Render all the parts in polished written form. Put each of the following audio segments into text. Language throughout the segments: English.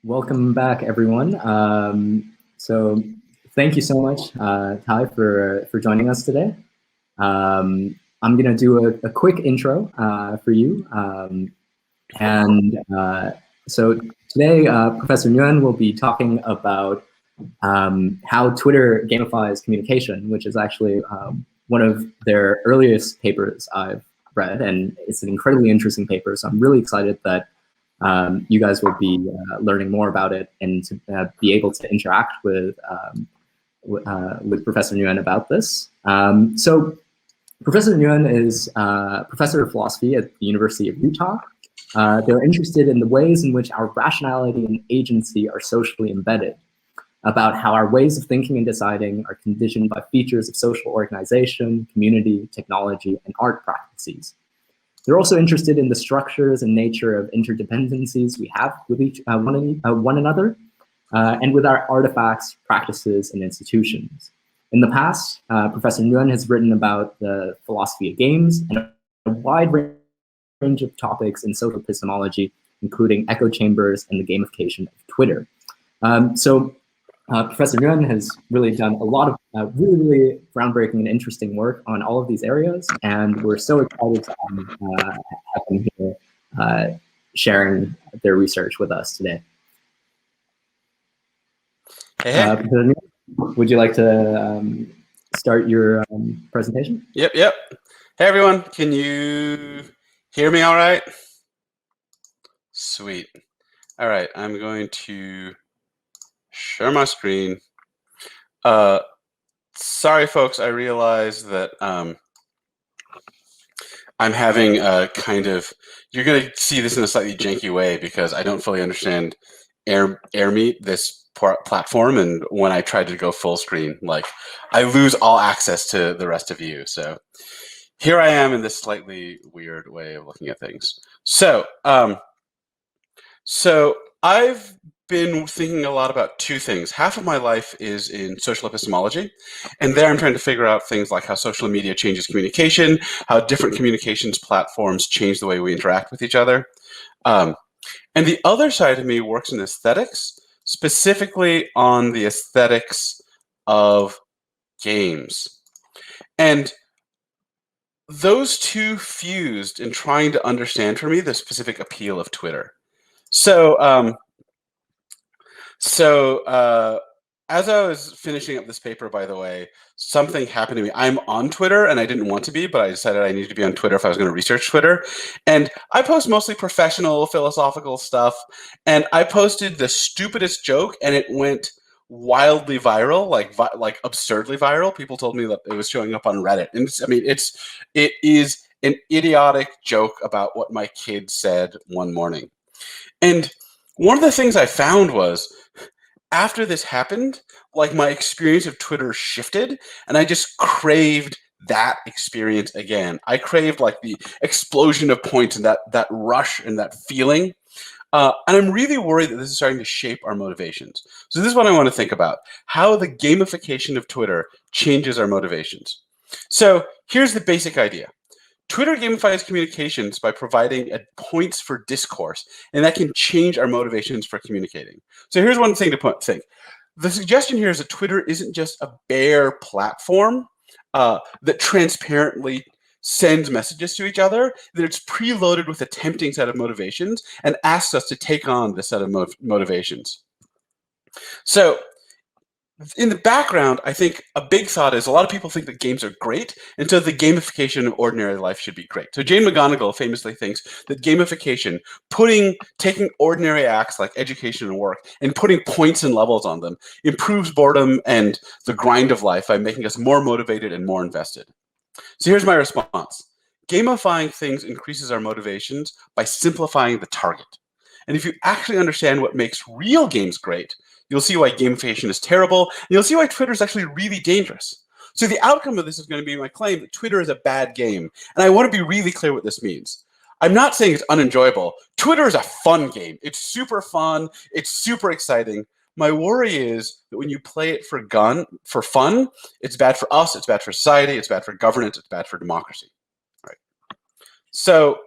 Welcome back, everyone. So thank you so much, Ty, for joining us today. I'm going to do a quick intro for you. So today, Professor Ngyuen will be talking about how Twitter gamifies communication, which is actually one of their earliest papers I've read, and it's an incredibly interesting paper. So I'm really excited that you guys will be learning more about it and to be able to interact with Professor Ngyuen about this. So Professor Ngyuen is professor of philosophy at the University of Utah. They're interested in the ways in which our rationality and agency are socially embedded, about how our ways of thinking and deciding are conditioned by features of social organization, community, technology, and art practices. They're also interested in the structures and nature of interdependencies we have with one another, and with our artifacts, practices, and institutions. In the past, Professor Ngyuen has written about the philosophy of games and a wide range of topics in social epistemology, including echo chambers and the gamification of Twitter. Professor Ngyuen has really done a lot of really groundbreaking and interesting work on all of these areas, and we're so excited to have them here sharing their research with us today. Hey. Would you like to start your presentation? Yep. Hey, everyone. Can you hear me all right? Sweet. All right. I'm going to share my screen. Sorry, folks. I realize that I'm having a kind of, you're going to see this in a slightly janky way because I don't fully understand AirMeet, this platform, and when I tried to go full screen, like, I lose all access to the rest of you. So here I am in this slightly weird way of looking at things. So I've been thinking a lot about two things. Half of my life is in social epistemology, and there I'm trying to figure out things like how social media changes communication, how different communications platforms change the way we interact with each other. And the other side of me works in aesthetics, specifically on the aesthetics of games. And those two fused in trying to understand for me the specific appeal of Twitter. So as I was finishing up this paper, by the way, something happened to me. I'm on Twitter, and I didn't want to be, but I decided I needed to be on Twitter if I was going to research Twitter. And I post mostly professional, philosophical stuff. And I posted the stupidest joke, and it went wildly viral, like absurdly viral. People told me that it was showing up on Reddit. And it is an idiotic joke about what my kid said one morning. And one of the things I found was, after this happened, like, my experience of Twitter shifted, and I just craved that experience again. I craved, like, the explosion of points and that rush and that feeling. And I'm really worried that this is starting to shape our motivations. So this is what I want to think about: how the gamification of Twitter changes our motivations. So here's the basic idea. Twitter gamifies communications by providing points for discourse, and that can change our motivations for communicating. So here's one thing to think. The suggestion here is that Twitter isn't just a bare platform that transparently sends messages to each other, that it's preloaded with a tempting set of motivations and asks us to take on this set of motivations. So in the background, I think a big thought is a lot of people think that games are great, and so the gamification of ordinary life should be great. So Jane McGonigal famously thinks that gamification, taking ordinary acts like education and work and putting points and levels on them, improves boredom and the grind of life by making us more motivated and more invested. So here's my response. Gamifying things increases our motivations by simplifying the target. And if you actually understand what makes real games great, you'll see why gamification is terrible, and you'll see why Twitter is actually really dangerous. So the outcome of this is going to be my claim that Twitter is a bad game, and I want to be really clear what this means. I'm not saying it's unenjoyable. Twitter is a fun game. It's super fun. It's super exciting. My worry is that when you play it for fun, it's bad for us, it's bad for society, it's bad for governance, it's bad for democracy. Right? So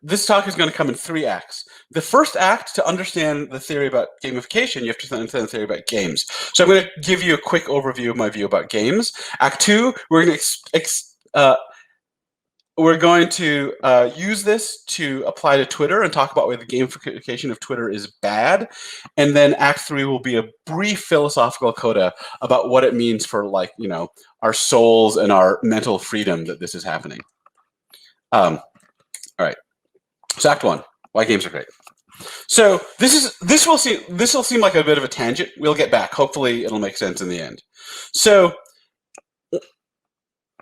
this talk is going to come in 3 acts. The first act, to understand the theory about gamification, you have to understand the theory about games. So I'm going to give you a quick overview of my view about games. Act 2, we're going to use this to apply to Twitter and talk about why the gamification of Twitter is bad. And then Act 3 will be a brief philosophical coda about what it means for, like, you know, our souls and our mental freedom that this is happening. All right. So Act 1, why games are great. So this will seem like a bit of a tangent. We'll get back. Hopefully it'll make sense in the end. So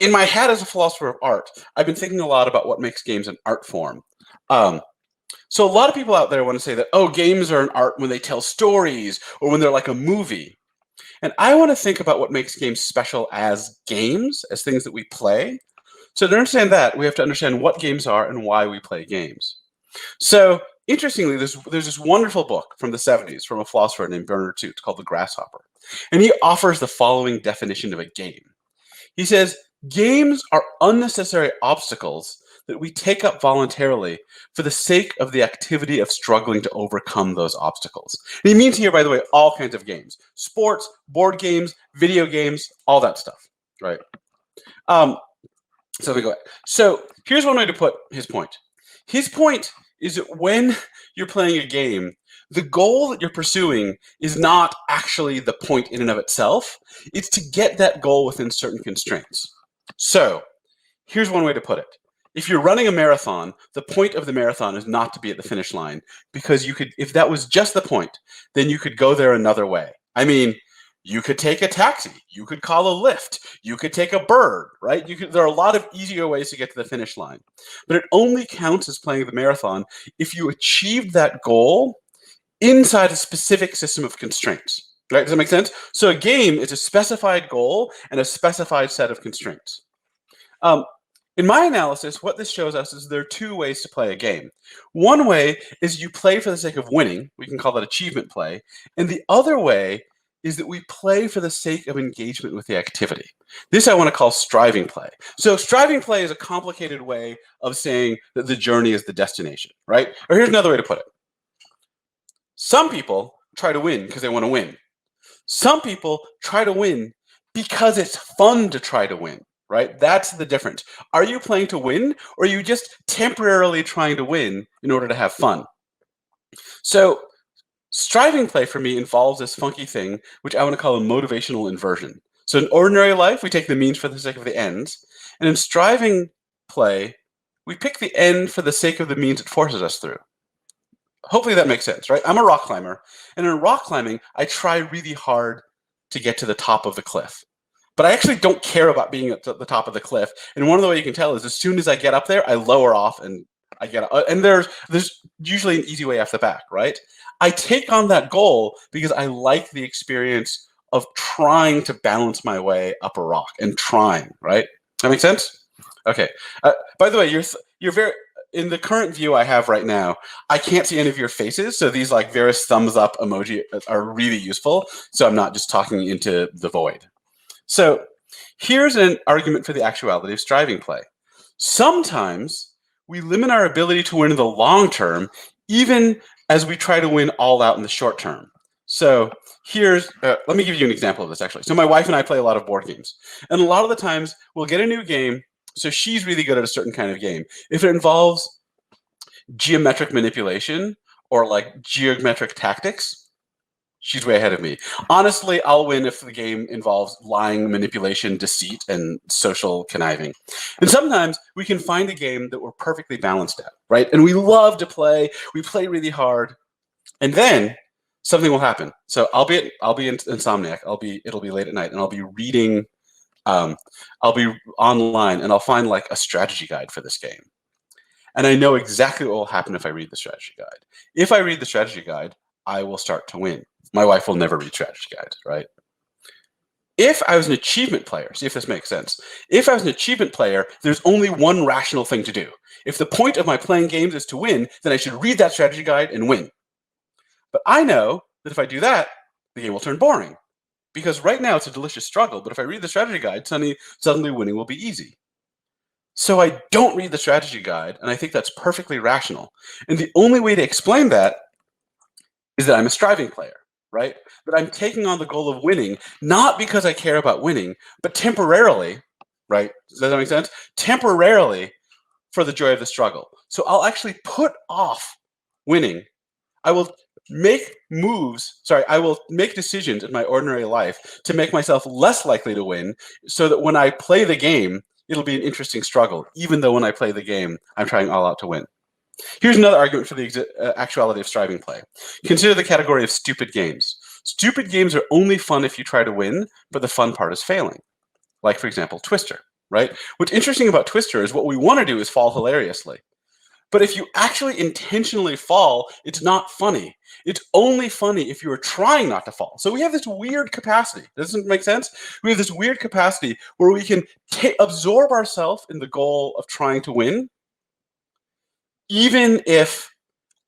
in my hat as a philosopher of art, I've been thinking a lot about what makes games an art form. So a lot of people out there want to say that, oh, games are an art when they tell stories or when they're like a movie. And I want to think about what makes games special as games, as things that we play. So to understand that, we have to understand what games are and why we play games. So interestingly, there's this wonderful book from the 70s from a philosopher named Bernard Toots called The Grasshopper. And he offers the following definition of a game. He says, games are unnecessary obstacles that we take up voluntarily for the sake of the activity of struggling to overcome those obstacles. And he means here, by the way, all kinds of games. Sports, board games, video games, all that stuff, right? So we go. So here's one way to put his point. His point is that when you're playing a game, the goal that you're pursuing is not actually the point in and of itself. It's to get that goal within certain constraints. So here's one way to put it. If you're running a marathon, the point of the marathon is not to be at the finish line, because you could, if that was just the point, then you could go there another way. I mean, you could take a taxi, you could call a Lyft, you could take a bird, right? There are a lot of easier ways to get to the finish line. But it only counts as playing the marathon if you achieved that goal inside a specific system of constraints. Right? Does that make sense? So a game is a specified goal and a specified set of constraints. In my analysis, what this shows us is there are 2 ways to play a game. One way is you play for the sake of winning. We can call that achievement play. And the other way is that we play for the sake of engagement with the activity. This I want to call striving play. So striving play is a complicated way of saying that the journey is the destination, right? Or here's another way to put it. Some people try to win because they want to win. Some people try to win because it's fun to try to win, right? That's the difference. Are you playing to win, or are you just temporarily trying to win in order to have fun? So striving play for me involves this funky thing, which I want to call a motivational inversion. So in ordinary life, we take the means for the sake of the ends. And in striving play, we pick the end for the sake of the means it forces us through. Hopefully that makes sense, right? I'm a rock climber. And in rock climbing, I try really hard to get to the top of the cliff. But I actually don't care about being at the top of the cliff. And one of the ways you can tell is as soon as I get up there, I lower off and I get and there's usually an easy way off the back, right? I take on that goal because I like the experience of trying to balance my way up a rock and trying, right? That makes sense? Okay. By the way, you're very, in the current view I have right now, I can't see any of your faces, so these like various thumbs up emoji are really useful, so I'm not just talking into the void. So here's an argument for the actuality of striving play. Sometimes we limit our ability to win in the long term, even as we try to win all out in the short term. So here's, let me give you an example of this actually. So my wife and I play a lot of board games. And a lot of the times we'll get a new game. So she's really good at a certain kind of game. If it involves geometric manipulation or like geometric tactics, she's way ahead of me. Honestly, I'll win if the game involves lying, manipulation, deceit, and social conniving. And sometimes we can find a game that we're perfectly balanced at, right? And we love to play. We play really hard. And then something will happen. So I'll be insomniac. It'll be late at night, and I'll be reading. I'll be online, and I'll find like a strategy guide for this game. And I know exactly what will happen if I read the strategy guide. If I read the strategy guide, I will start to win. My wife will never read strategy guides, right? If I was an achievement player, see if this makes sense. If I was an achievement player, there's only one rational thing to do. If the point of my playing games is to win, then I should read that strategy guide and win. But I know that if I do that, the game will turn boring. Because right now it's a delicious struggle, but if I read the strategy guide, suddenly winning will be easy. So I don't read the strategy guide, and I think that's perfectly rational. And the only way to explain that is that I'm a striving player, right? That I'm taking on the goal of winning, not because I care about winning, but temporarily, right? Does that make sense? Temporarily for the joy of the struggle. So I'll actually put off winning. I will make I will make decisions in my ordinary life to make myself less likely to win so that when I play the game, it'll be an interesting struggle, even though when I play the game, I'm trying all out to win. Here's another argument for the actuality of striving play. Consider the category of stupid games. Stupid games are only fun if you try to win, but the fun part is failing. Like, for example, Twister, right? What's interesting about Twister is what we want to do is fall hilariously. But if you actually intentionally fall, it's not funny. It's only funny if you are trying not to fall. So we have this weird capacity. Doesn't it make sense? We have this weird capacity where we can absorb ourselves in the goal of trying to win, even if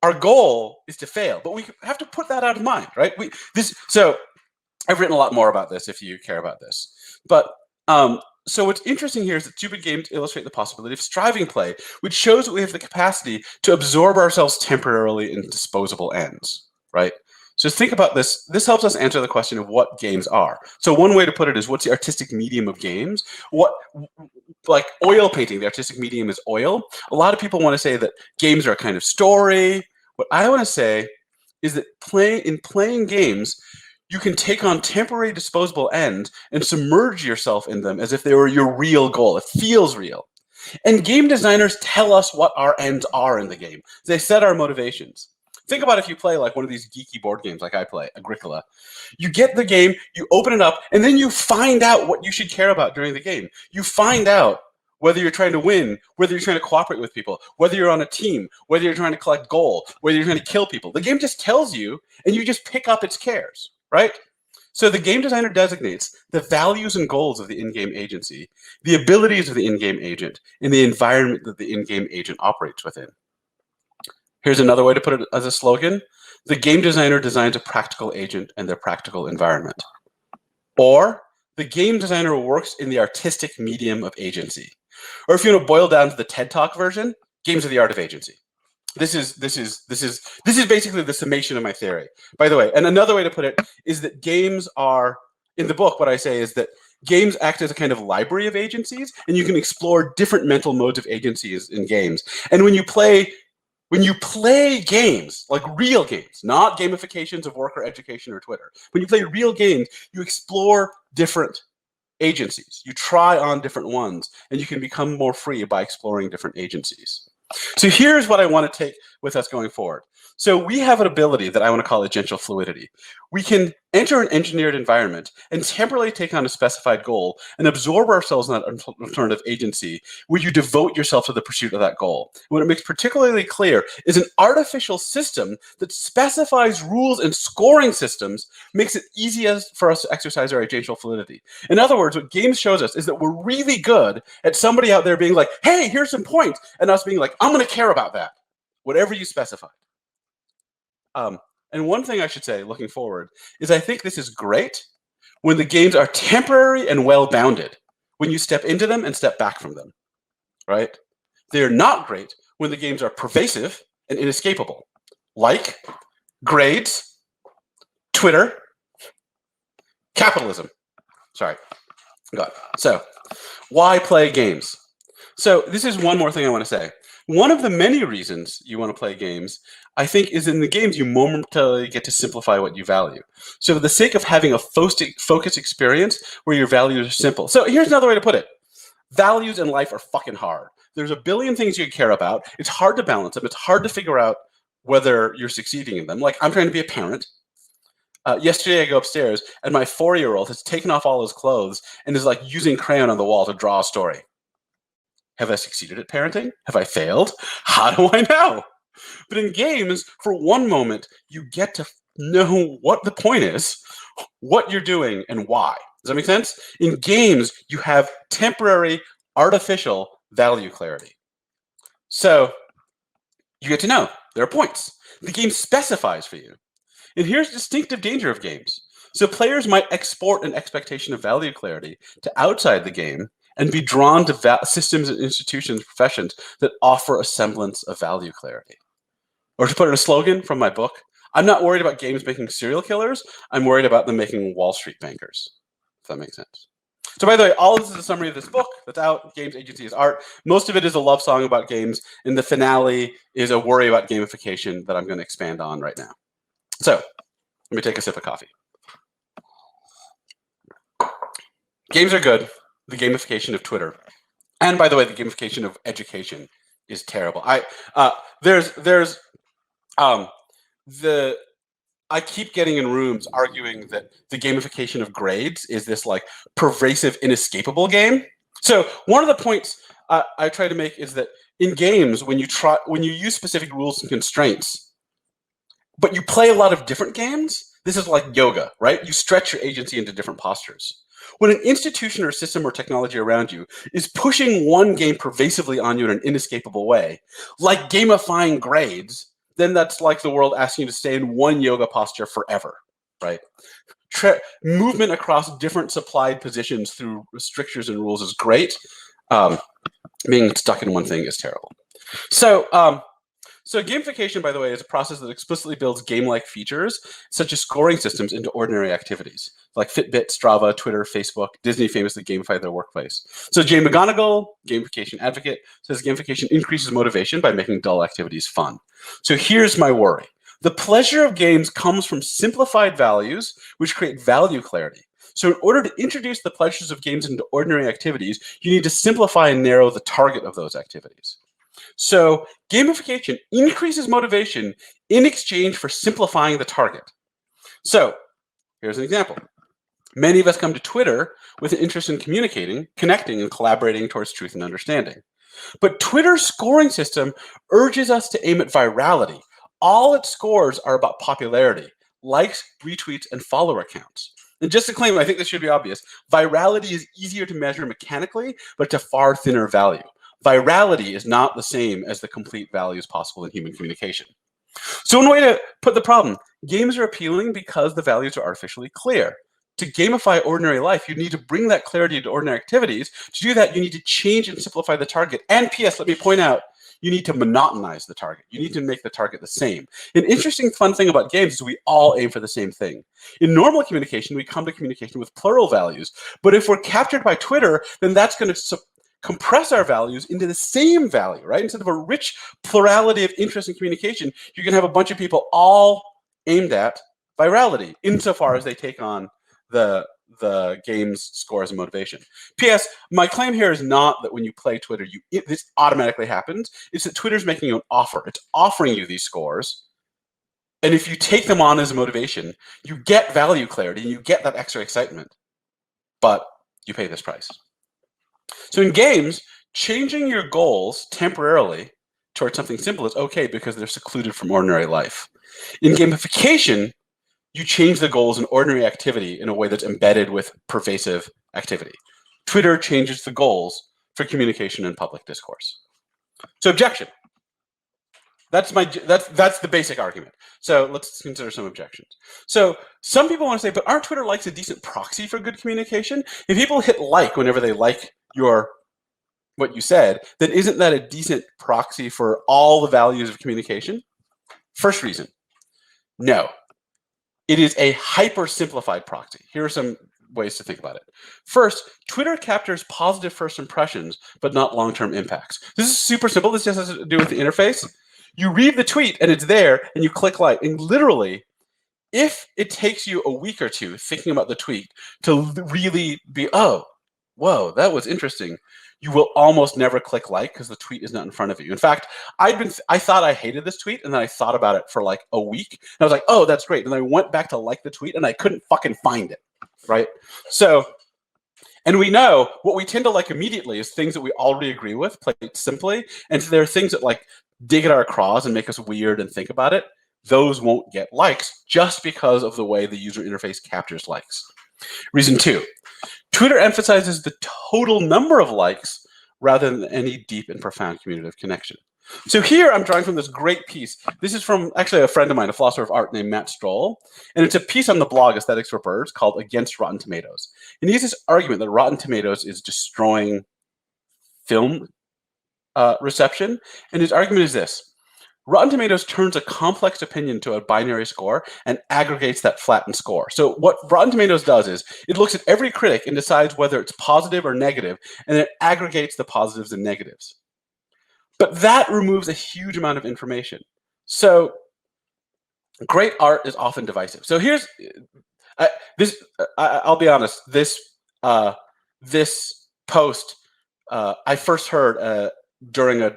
our goal is to fail. But we have to put that out of mind, right? So I've written a lot more about this if you care about this. But so what's interesting here is that stupid games illustrate the possibility of striving play, which shows that we have the capacity to absorb ourselves temporarily in disposable ends, right? So think about this. This helps us answer the question of what games are. So one way to put it is, what's the artistic medium of games? Like oil painting, the artistic medium is oil. A lot of people want to say that games are a kind of story. What I want to say is that playing games, you can take on temporary disposable ends and submerge yourself in them as if they were your real goal. It feels real. And game designers tell us what our ends are in the game. They set our motivations. Think about if you play like one of these geeky board games like I play, Agricola. You get the game, you open it up, and then you find out what you should care about during the game. You find out whether you're trying to win, whether you're trying to cooperate with people, whether you're on a team, whether you're trying to collect gold, whether you're trying to kill people. The game just tells you, and you just pick up its cares, right? So the game designer designates the values and goals of the in-game agency, the abilities of the in-game agent, and the environment that the in-game agent operates within. Here's another way to put it as a slogan. The game designer designs a practical agent and their practical environment. Or the game designer works in the artistic medium of agency. Or if you want to boil down to the TED Talk version, games are the art of agency. This is basically the summation of my theory. By the way, and another way to put it is that games are, in the book, what I say is that games act as a kind of library of agencies, and you can explore different mental modes of agencies in games. And when you play games, like real games, not gamifications of work or education or Twitter, when you play real games, you explore different agencies. You try on different ones, and you can become more free by exploring different agencies. So here's what I want to take with us going forward. So we have an ability that I want to call agential fluidity. We can enter an engineered environment and temporarily take on a specified goal and absorb ourselves in that alternative agency where you devote yourself to the pursuit of that goal. And what it makes particularly clear is an artificial system that specifies rules and scoring systems makes it easiest for us to exercise our agential fluidity. In other words, what games shows us is that we're really good at somebody out there being like, hey, here's some points, and us being like, I'm going to care about that, whatever you specify. And one thing I should say, looking forward, is I think this is great when the games are temporary and well-bounded, when you step into them and step back from them, right? They're not great when the games are pervasive and inescapable, like grades, Twitter, capitalism. Sorry. God. So, why play games? So this is one more thing I want to say. One of the many reasons you want to play games, I think, is in the games you momentarily get to simplify what you value. So for the sake of having a focused experience where your values are simple. So here's another way to put it. Values in life are fucking hard. There's a billion things you care about. It's hard to balance them. It's hard to figure out whether you're succeeding in them. Like, I'm trying to be a parent. Yesterday I go upstairs and my 4-year-old has taken off all his clothes and is like using crayon on the wall to draw a story. Have I succeeded at parenting? Have I failed? How do I know? But in games, for one moment, you get to know what the point is, what you're doing, and why. Does that make sense? In games, you have temporary, artificial value clarity. So you get to know there are points. The game specifies for you. And here's the distinctive danger of games. So players might export an expectation of value clarity to outside the game and be drawn to systems and institutions, professions that offer a semblance of value clarity. Or to put in a slogan from my book, I'm not worried about games making serial killers. I'm worried about them making Wall Street bankers, if that makes sense. So by the way, all of this is a summary of this book that's out, Games Agency is Art. Most of it is a love song about games, and the finale is a worry about gamification that I'm going to expand on right now. So let me take a sip of coffee. Games are good. The gamification of Twitter. And by the way, the gamification of education is terrible. I keep getting in rooms arguing that the gamification of grades is this like pervasive, inescapable game. So one of the points I try to make is that in games, when you use specific rules and constraints, but you play a lot of different games, this is like yoga, right? You stretch your agency into different postures. When an institution or system or technology around you is pushing one game pervasively on you in an inescapable way, like gamifying grades, then that's like the world asking you to stay in one yoga posture forever, right? Movement across different supplied positions through strictures and rules is great. Being stuck in one thing is terrible. So gamification, by the way, is a process that explicitly builds game-like features, such as scoring systems, into ordinary activities, like Fitbit, Strava, Twitter, Facebook. Disney famously gamified their workplace. So Jane McGonigal, gamification advocate, says gamification increases motivation by making dull activities fun. So here's my worry. The pleasure of games comes from simplified values, which create value clarity. So in order to introduce the pleasures of games into ordinary activities, you need to simplify and narrow the target of those activities. So gamification increases motivation in exchange for simplifying the target. So here's an example. Many of us come to Twitter with an interest in communicating, connecting, and collaborating towards truth and understanding. But Twitter's scoring system urges us to aim at virality. All its scores are about popularity, likes, retweets, and follower counts. And just to claim, I think this should be obvious, virality is easier to measure mechanically, but to far thinner value. Virality is not the same as the complete values possible in human communication. So one way to put the problem, games are appealing because the values are artificially clear. To gamify ordinary life, you need to bring that clarity to ordinary activities. To do that, you need to change and simplify the target. And P.S., let me point out, you need to monotonize the target. You need to make the target the same. An interesting, fun thing about games is we all aim for the same thing. In normal communication, we come to communication with plural values. But if we're captured by Twitter, then that's going to compress our values into the same value, right? Instead of a rich plurality of interest in communication, you can have a bunch of people all aimed at virality, insofar as they take on the game's scores and motivation. P.S. My claim here is not that when you play Twitter, this automatically happens. It's that Twitter's making you an offer. It's offering you these scores. And if you take them on as a motivation, you get value clarity and you get that extra excitement. But you pay this price. So in games, changing your goals temporarily towards something simple is okay because they're secluded from ordinary life. In gamification, you change the goals in ordinary activity in a way that's embedded with pervasive activity. Twitter changes the goals for communication and public discourse. So objection. That's the basic argument. So let's consider some objections. So some people want to say, but aren't Twitter likes a decent proxy for good communication? If people hit like whenever they like what you said, then isn't that a decent proxy for all the values of communication? First reason, no. It is a hyper-simplified proxy. Here are some ways to think about it. First, Twitter captures positive first impressions, but not long-term impacts. This is super simple. This just has to do with the interface. You read the tweet, and it's there, and you click like. And literally, if it takes you a week or two thinking about the tweet to really be, oh, whoa, that was interesting, you will almost never click like because the tweet is not in front of you. In fact, I thought I hated this tweet, and then I thought about it for like a week, and I was like, oh, that's great. And I went back to like the tweet, and I couldn't fucking find it, right? So, and we know what we tend to like immediately is things that we already agree with, played simply, and so there are things that like dig at our craws and make us weird and think about it. Those won't get likes just because of the way the user interface captures likes. Reason 2. Twitter emphasizes the total number of likes rather than any deep and profound communicative connection. So here I'm drawing from this great piece. This is from actually a friend of mine, a philosopher of art named Matt Stroll. And it's a piece on the blog Aesthetics for Birds called Against Rotten Tomatoes. And he has this argument that Rotten Tomatoes is destroying film reception. And his argument is this. Rotten Tomatoes turns a complex opinion to a binary score and aggregates that flattened score. So what Rotten Tomatoes does is it looks at every critic and decides whether it's positive or negative, and it aggregates the positives and negatives. But that removes a huge amount of information. So great art is often divisive. So here's I'll be honest. This post I first heard during a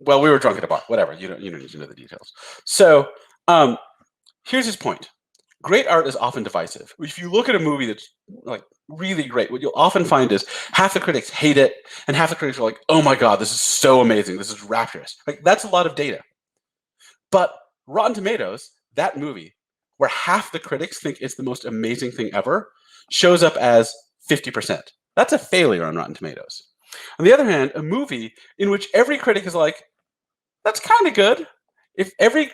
we were drunk at a bar. Whatever. You don't need to know the details. So here's his point. Great art is often divisive. If you look at a movie that's like really great, what you'll often find is half the critics hate it, and half the critics are like, "Oh my God, this is so amazing! This is rapturous!" Like that's a lot of data. But Rotten Tomatoes, that movie, where half the critics think it's the most amazing thing ever, shows up as 50%. That's a failure on Rotten Tomatoes. On the other hand, a movie in which every critic is like, "That's kind of good," if every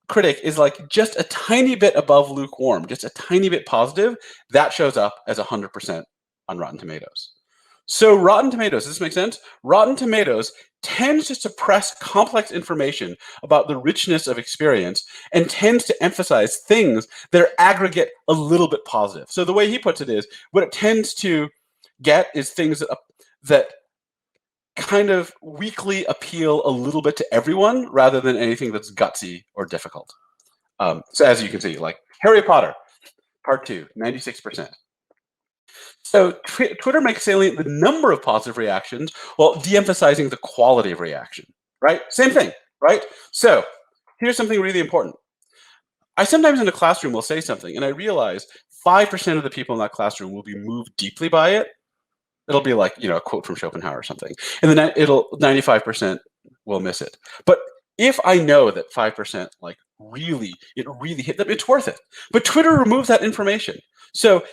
critic is like just a tiny bit above lukewarm, just a tiny bit positive, that shows up as 100% on Rotten Tomatoes. So Rotten Tomatoes, does this make sense? Rotten Tomatoes tends to suppress complex information about the richness of experience and tends to emphasize things that are aggregate a little bit positive. So the way he puts it is, what it tends to get is things that kind of weakly appeal a little bit to everyone rather than anything that's gutsy or difficult. So as you can see, like Harry Potter, Part 2, 96%. So Twitter makes salient the number of positive reactions while de-emphasizing the quality of reaction, right? Same thing, right? So here's something really important. I sometimes in a classroom will say something and I realize 5% of the people in that classroom will be moved deeply by it. It'll be like, a quote from Schopenhauer or something. And then 95% will miss it. But if I know that 5% it really hit them, it's worth it. But Twitter removes that information. So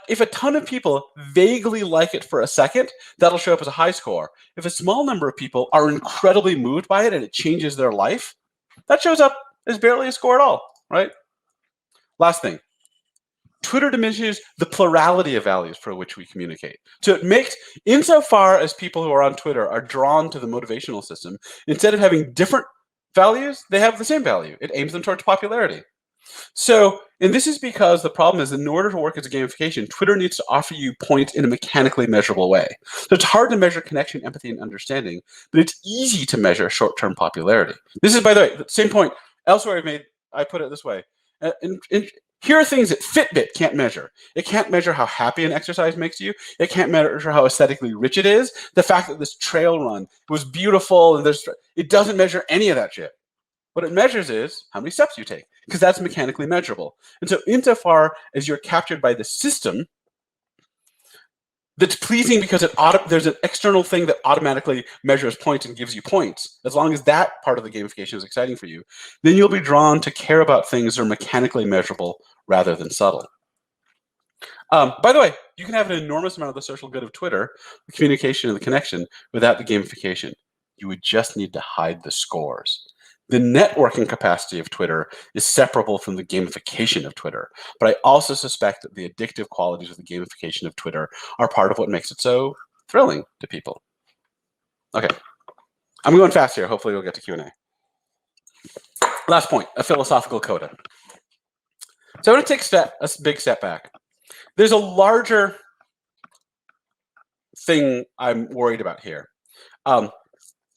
if a ton of people vaguely like it for a second, that'll show up as a high score. If a small number of people are incredibly moved by it and it changes their life, that shows up as barely a score at all, right? Last thing. Twitter diminishes the plurality of values for which we communicate. So it makes, insofar as people who are on Twitter are drawn to the motivational system, instead of having different values, they have the same value. It aims them towards popularity. So, and this is because the problem is in order to work as a gamification, Twitter needs to offer you points in a mechanically measurable way. So it's hard to measure connection, empathy, and understanding, but it's easy to measure short-term popularity. This is, by the way, the same point elsewhere I put it this way. Here are things that Fitbit can't measure. It can't measure how happy an exercise makes you. It can't measure how aesthetically rich it is. The fact that this trail run was beautiful, and it doesn't measure any of that shit. What it measures is how many steps you take, because that's mechanically measurable. And so insofar as you're captured by the system that's pleasing because there's an external thing that automatically measures points and gives you points, as long as that part of the gamification is exciting for you, then you'll be drawn to care about things that are mechanically measurable rather than subtle. By the way, you can have an enormous amount of the social good of Twitter, the communication and the connection, without the gamification. You would just need to hide the scores. The networking capacity of Twitter is separable from the gamification of Twitter. But I also suspect that the addictive qualities of the gamification of Twitter are part of what makes it so thrilling to people. Okay, I'm going fast here. Hopefully we'll get to Q&A. Last point, a philosophical coda. So I'm going to take a big step back. There's a larger thing I'm worried about here.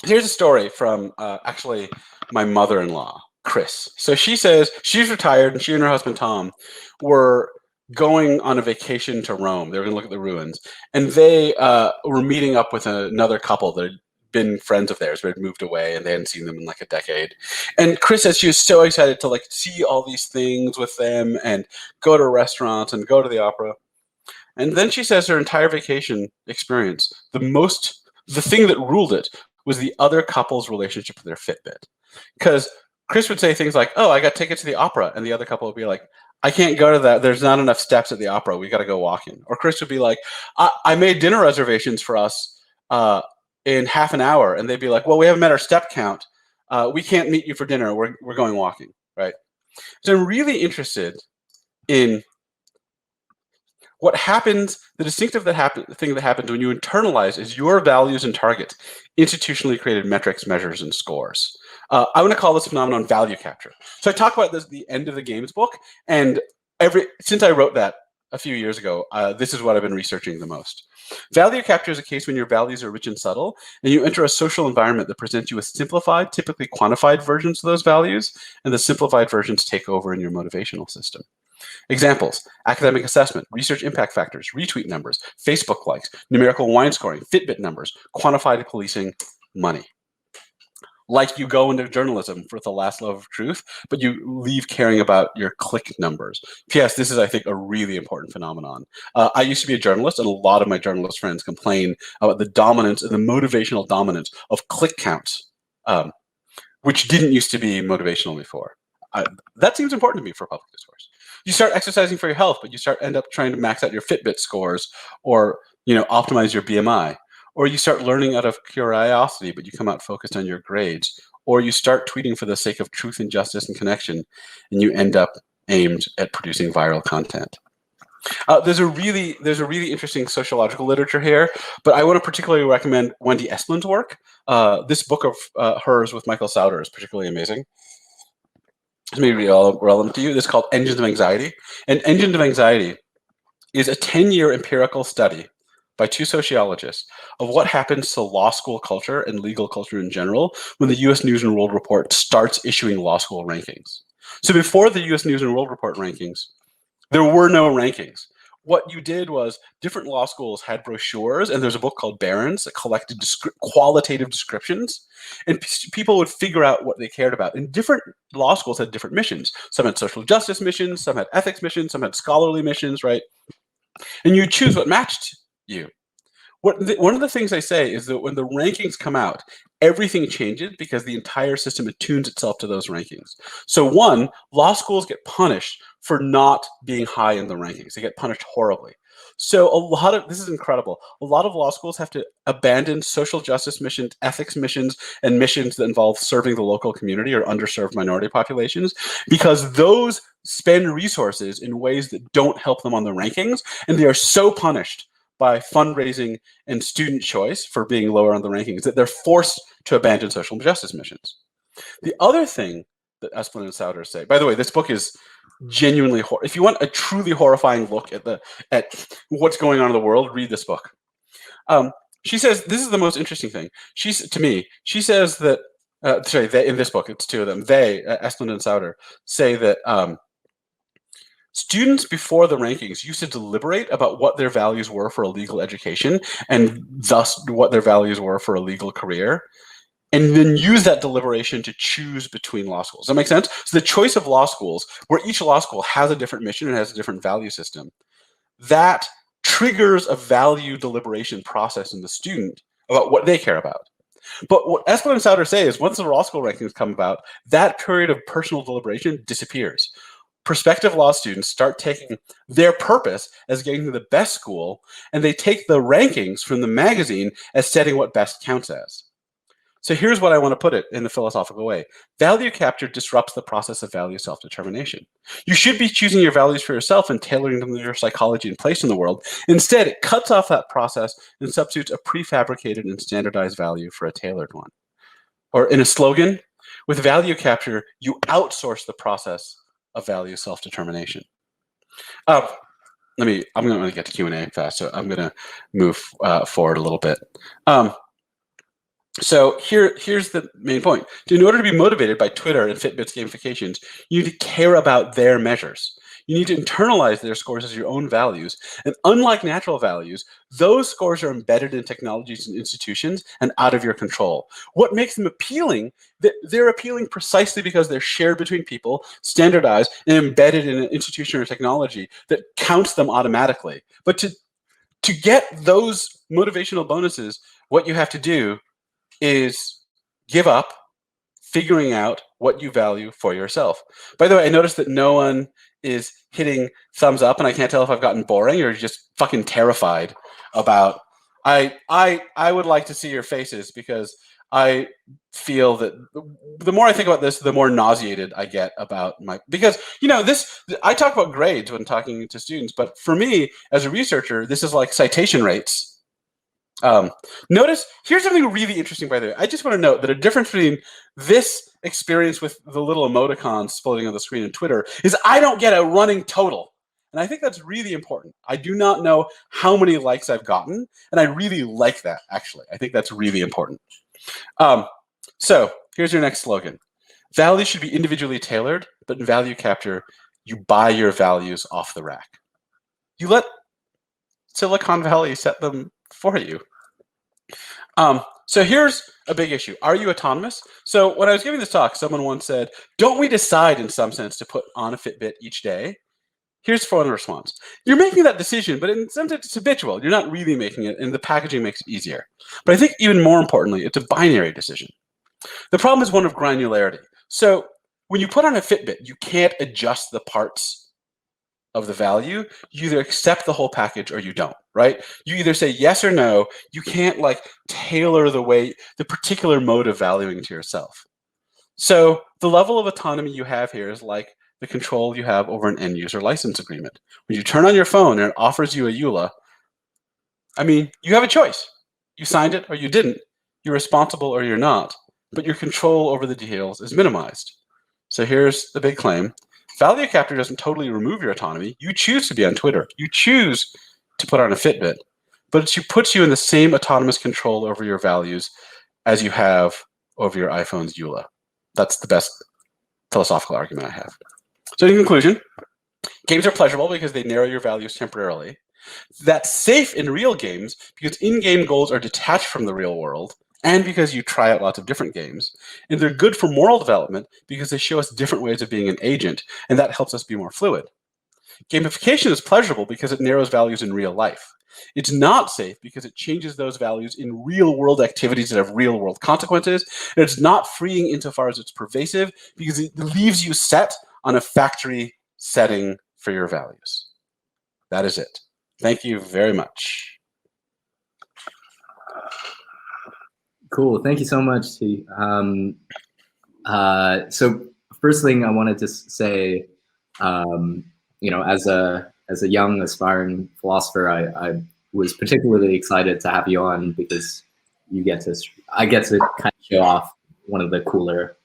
Here's a story from actually my mother-in-law, Chris. So she says she's retired and she and her husband, Tom, were going on a vacation to Rome. They were going to look at the ruins. And they were meeting up with another couple that had been friends of theirs, but had moved away and they hadn't seen them in like a decade. And Chris says she was so excited to see all these things with them and go to restaurants and go to the opera. And then she says her entire vacation experience, the thing that ruled it was the other couple's relationship with their Fitbit. Because Chris would say things like, "Oh, I got tickets to the opera." And the other couple would be like, "I can't go to that. There's not enough steps at the opera. We got to go walking." Or Chris would be like, I made dinner reservations for us in half an hour, and they'd be like, well, we haven't met our step count. We can't meet you for dinner. We're going walking, right? So I'm really interested in what happens, the distinctive thing that happens when you internalize is your values and targets, institutionally created metrics, measures, and scores. I want to call this phenomenon value capture. So I talk about this at the end of the games book, and since I wrote that a few years ago, this is what I've been researching the most. Value capture is a case when your values are rich and subtle, and you enter a social environment that presents you with simplified, typically quantified versions of those values, and the simplified versions take over in your motivational system. Examples: academic assessment, research impact factors, retweet numbers, Facebook likes, numerical wine scoring, Fitbit numbers, quantified policing, money. Like you go into journalism for the last love of truth, but you leave caring about your click numbers. P.S. This is, I think, a really important phenomenon. I used to be a journalist, and a lot of my journalist friends complain about the dominance and the motivational dominance of click counts, which didn't used to be motivational before. That seems important to me for public discourse. You start exercising for your health, but you end up trying to max out your Fitbit scores, or optimize your BMI. Or you start learning out of curiosity, but you come out focused on your grades. Or you start tweeting for the sake of truth and justice and connection, and you end up aimed at producing viral content. There's a really interesting sociological literature here, but I want to particularly recommend Wendy Esplin's work. This book of hers with Michael Sauter is particularly amazing. This may be relevant to you. This is called Engines of Anxiety. And Engines of Anxiety is a 10-year empirical study by two sociologists of what happens to law school culture and legal culture in general when the US News and World Report starts issuing law school rankings. So before the US News and World Report rankings, there were no rankings. What you did was different law schools had brochures, and there's a book called Barron's that collected qualitative descriptions, and people would figure out what they cared about. And different law schools had different missions. Some had social justice missions, some had ethics missions, some had scholarly missions, right? And you choose what matched you. One of the things I say is that when the rankings come out, everything changes because the entire system attunes itself to those rankings. So one, law schools get punished for not being high in the rankings. They get punished horribly. So this is incredible. A lot of law schools have to abandon social justice missions, ethics missions, and missions that involve serving the local community or underserved minority populations, because those spend resources in ways that don't help them on the rankings, and they are so punished by fundraising and student choice for being lower on the rankings that they're forced to abandon social justice missions. The other thing that Esplin and Sauter say, by the way, this book is genuinely if you want a truly horrifying look at what's going on in the world, read this book. She says this is the most interesting thing. She says that in this book, it's two of them. Esplin and Sauter, say that students before the rankings used to deliberate about what their values were for a legal education, and thus what their values were for a legal career, and then use that deliberation to choose between law schools. Does that make sense? So the choice of law schools, where each law school has a different mission and has a different value system, that triggers a value deliberation process in the student about what they care about. But what Esplin and Sauter say is once the law school rankings come about, that period of personal deliberation disappears. Prospective law students start taking their purpose as getting to the best school, and they take the rankings from the magazine as setting what best counts as. So here's what I want to put it in a philosophical way. Value capture disrupts the process of value self-determination. You should be choosing your values for yourself and tailoring them to your psychology and place in the world. Instead, it cuts off that process and substitutes a prefabricated and standardized value for a tailored one. Or in a slogan, with value capture, you outsource the process of value self-determination. I'm going to get to Q&A fast, so I'm going to move forward a little bit. So here's the main point. In order to be motivated by Twitter and Fitbit's gamifications, you need to care about their measures. You need to internalize their scores as your own values. And unlike natural values, those scores are embedded in technologies and institutions and out of your control. What makes them appealing, they're appealing precisely because they're shared between people, standardized, and embedded in an institution or technology that counts them automatically. But to get those motivational bonuses, what you have to do is give up figuring out what you value for yourself. By the way, I noticed that no one is hitting thumbs up, and I can't tell if I've gotten boring or just fucking terrified about I would like to see your faces, because I feel that the more I think about this, the more nauseated I get about because I talk about grades when talking to students, but for me as a researcher, this is like citation rates. Notice, here's something really interesting, by the way. I just want to note that a difference between this experience with the little emoticons floating on the screen in Twitter is I don't get a running total. And I think that's really important. I do not know how many likes I've gotten, and I really like that, actually. I think that's really important. So here's your next slogan. Values should be individually tailored, but in Value Capture, you buy your values off the rack. You let Silicon Valley set them for you. So here's a big issue. Are you autonomous? So when I was giving this talk, someone once said, don't we decide in some sense to put on a Fitbit each day? Here's one response. You're making that decision, but in some sense it's habitual. You're not really making it, and the packaging makes it easier. But I think even more importantly, it's a binary decision. The problem is one of granularity. So when you put on a Fitbit, you can't adjust the parts of the value. You either accept the whole package or you don't, right? You either say yes or no. You can't tailor the particular mode of valuing to yourself. So the level of autonomy you have here is like the control you have over an end user license agreement. When you turn on your phone and it offers you a EULA, I mean, you have a choice. You signed it or you didn't. You're responsible or you're not, but your control over the details is minimized. So here's the big claim. Value Capture doesn't totally remove your autonomy. You choose to be on Twitter. You choose to put on a Fitbit, but it puts you in the same autonomous control over your values as you have over your iPhone's EULA. That's the best philosophical argument I have. So in conclusion, games are pleasurable because they narrow your values temporarily. That's safe in real games because in-game goals are detached from the real world, and because you try out lots of different games. And they're good for moral development because they show us different ways of being an agent, and that helps us be more fluid. Gamification is pleasurable because it narrows values in real life. It's not safe because it changes those values in real-world activities that have real-world consequences. And it's not freeing insofar as it's pervasive because it leaves you set on a factory setting for your values. That is it. Thank you very much. Cool. Thank you so much, T. So first thing I wanted to say, as a young aspiring philosopher, I was particularly excited to have you on because I get to kind of show off one of the cooler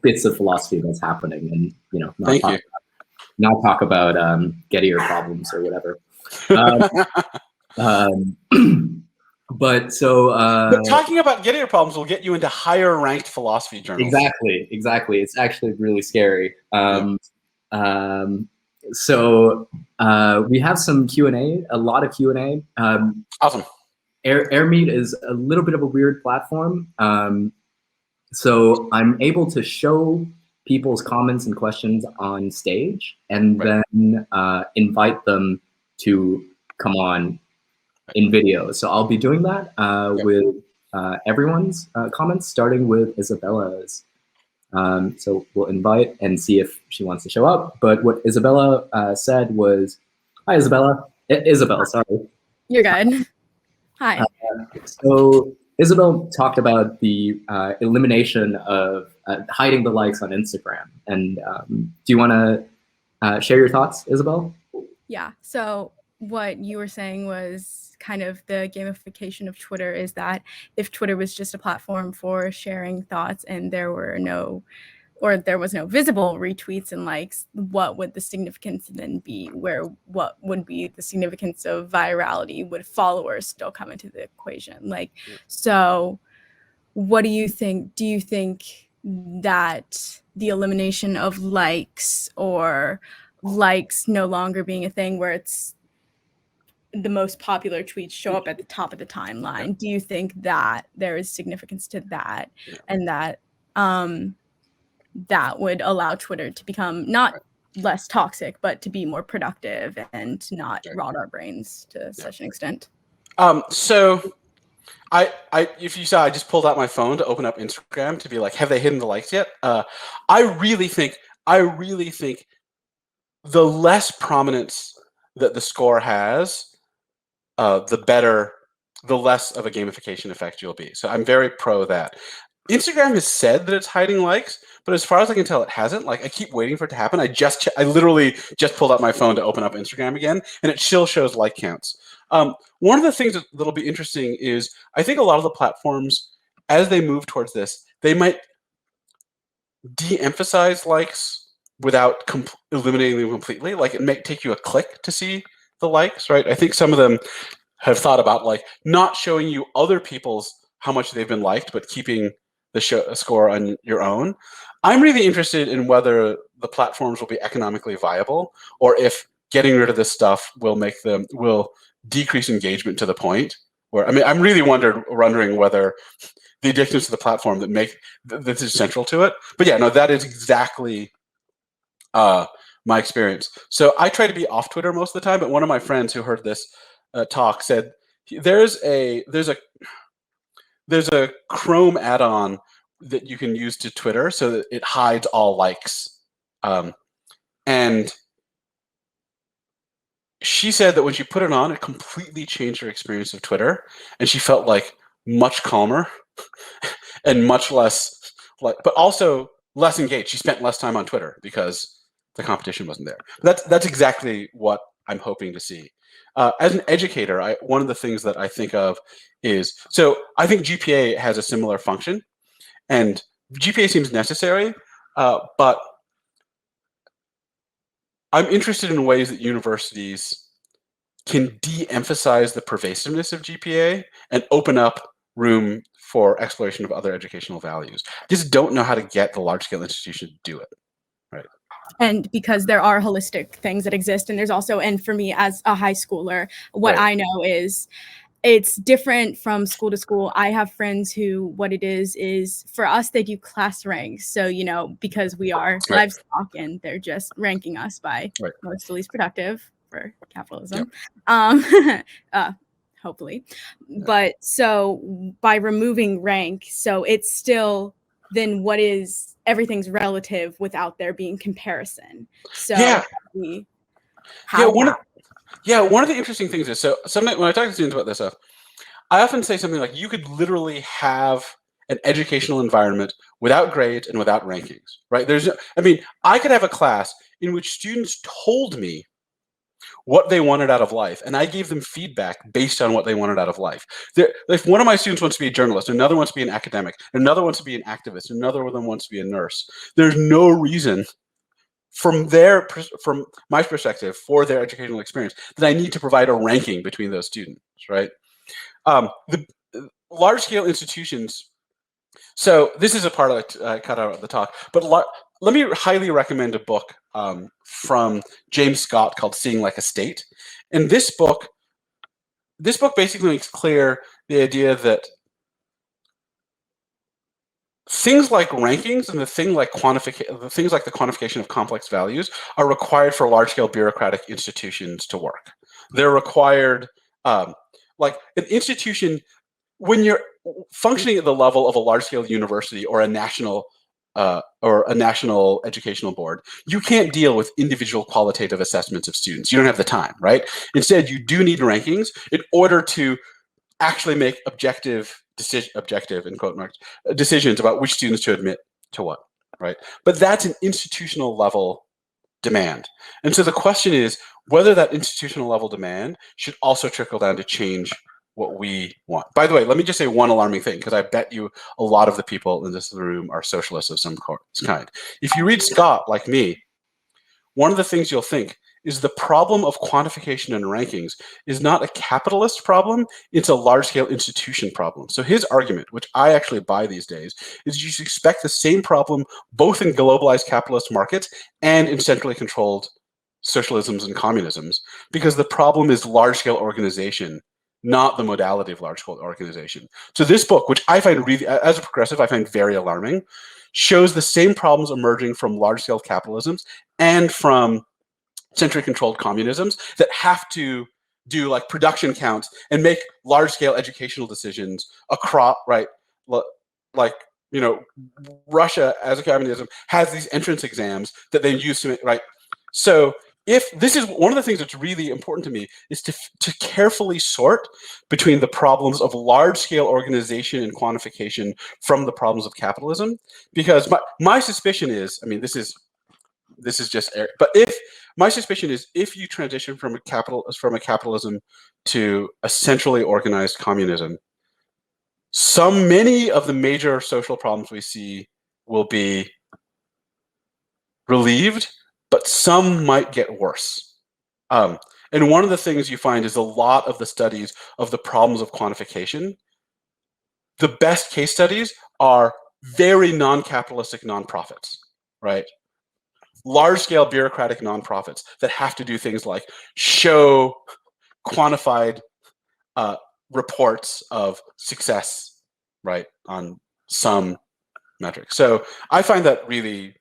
bits of philosophy that's happening, and not talk about Gettier problems or whatever. But talking about Gettier problems will get you into higher ranked philosophy journals. Exactly. It's actually really scary. So we have some Q&A, a lot of Q&A. Awesome. AirMeet is a little bit of a weird platform. So I'm able to show people's comments and questions on stage and then invite them to come on in video. So I'll be doing that with everyone's comments, starting with Isabella's. So we'll invite and see if she wants to show up. But what Isabella said was, hi, Isabella. Isabel, sorry. You're good. Hi. So Isabel talked about the elimination of hiding the likes on Instagram. And do you want to share your thoughts, Isabel? Yeah. So what you were saying was kind of the gamification of Twitter is that if Twitter was just a platform for sharing thoughts and there was no visible retweets and likes, what would the significance then be? What would be the significance of virality? Would followers still come into the equation? So what do you think? Do you think that the elimination of likes or likes no longer being a thing where it's the most popular tweets show up at the top of the timeline? Do you think that there is significance to that, and that that would allow Twitter to become not less toxic, but to be more productive and not rot our brains to such an extent? So if you saw, I just pulled out my phone to open up Instagram to be like, have they hidden the likes yet? I really think the less prominence that the score has, the better the less of a gamification effect you'll be. So I'm very pro that. Instagram has said that it's hiding likes, but as far as I can tell, it hasn't. Like, I keep waiting for it to happen. I literally just pulled out my phone to open up Instagram again, and it still shows like counts. One of the things that'll be interesting is I think a lot of the platforms, as they move towards this, they might de-emphasize likes without eliminating them completely. Like, it may take you a click to see the likes, right? I think some of them have thought about like not showing you other people's how much they've been liked, but keeping the score on your own. I'm really interested in whether the platforms will be economically viable, or if getting rid of this stuff will decrease engagement to the point where, I mean, I'm really wondering whether the addictions to the platform that is central to it. But yeah, no, that is exactly my experience. So I try to be off Twitter most of the time, but one of my friends who heard this talk said there's a Chrome add-on that you can use to Twitter so that it hides all likes. And she said that when she put it on, it completely changed her experience of Twitter, and she felt like much calmer and much less but also less engaged. She spent less time on Twitter because the competition wasn't there. That's exactly what I'm hoping to see. As an educator, one of the things that I think of is, so I think GPA has a similar function, and GPA seems necessary, but I'm interested in ways that universities can de-emphasize the pervasiveness of GPA and open up room for exploration of other educational values. I just don't know how to get the large-scale institution to do it, right? And because there are holistic things that exist, and there's also, and for me as a high schooler, what I know is it's different from school to school. I have friends who, what it is for us, they do class ranks. So, you know, because we are livestock and they're just ranking us by most to least productive for capitalism. Hopefully. But so by removing rank, so it's still then what is, everything's relative without there being comparison. So one of the interesting things is, so sometimes when I talk to students about this stuff, I often say something like, you could literally have an educational environment without grades and without rankings, right? I could have a class in which students told me what they wanted out of life, and I gave them feedback based on what they wanted out of life. If one of my students wants to be a journalist, another wants to be an academic, another wants to be an activist, another one wants to be a nurse, there's no reason from my perspective, for their educational experience, that I need to provide a ranking between those students, right? The large-scale institutions, so this is a part I cut out of the talk, but let me highly recommend a book from James Scott called Seeing Like a State. And this book basically makes clear the idea that things like rankings and the things like the quantification of complex values are required for large-scale bureaucratic institutions to work. They're required, like an institution, when you're functioning at the level of a large-scale university or a national educational board, you can't deal with individual qualitative assessments of students. You don't have the time, right? Instead, you do need rankings in order to actually make objective in quote marks decisions about which students to admit to what, right? But that's an institutional level demand. And so the question is whether that institutional level demand should also trickle down to change what we want. By the way, let me just say one alarming thing, because I bet you a lot of the people in this room are socialists of some kind. If you read Scott, like me, one of the things you'll think is the problem of quantification and rankings is not a capitalist problem, it's a large-scale institution problem. So his argument, which I actually buy these days, is you should expect the same problem both in globalized capitalist markets and in centrally controlled socialisms and communisms, because the problem is large-scale organization, not the modality of large-scale organization. So this book, which I find really, as a progressive, I find very alarming, shows the same problems emerging from large-scale capitalisms and from centrally controlled communisms that have to do like production counts and make large-scale educational decisions across, right? Like, you know, Russia as a communism has these entrance exams that they use to make, right? So if this is one of the things that's really important to me is to carefully sort between the problems of large-scale organization and quantification from the problems of capitalism, because my suspicion is, I mean, this is just, but my suspicion is if you transition from a capitalism to a centrally organized communism, many of the major social problems we see will be relieved, but some might get worse. And one of the things you find is a lot of the studies of the problems of quantification, the best case studies are very non-capitalistic nonprofits, right? Large-scale bureaucratic nonprofits that have to do things like show quantified reports of success, right, on some metric. So I find that really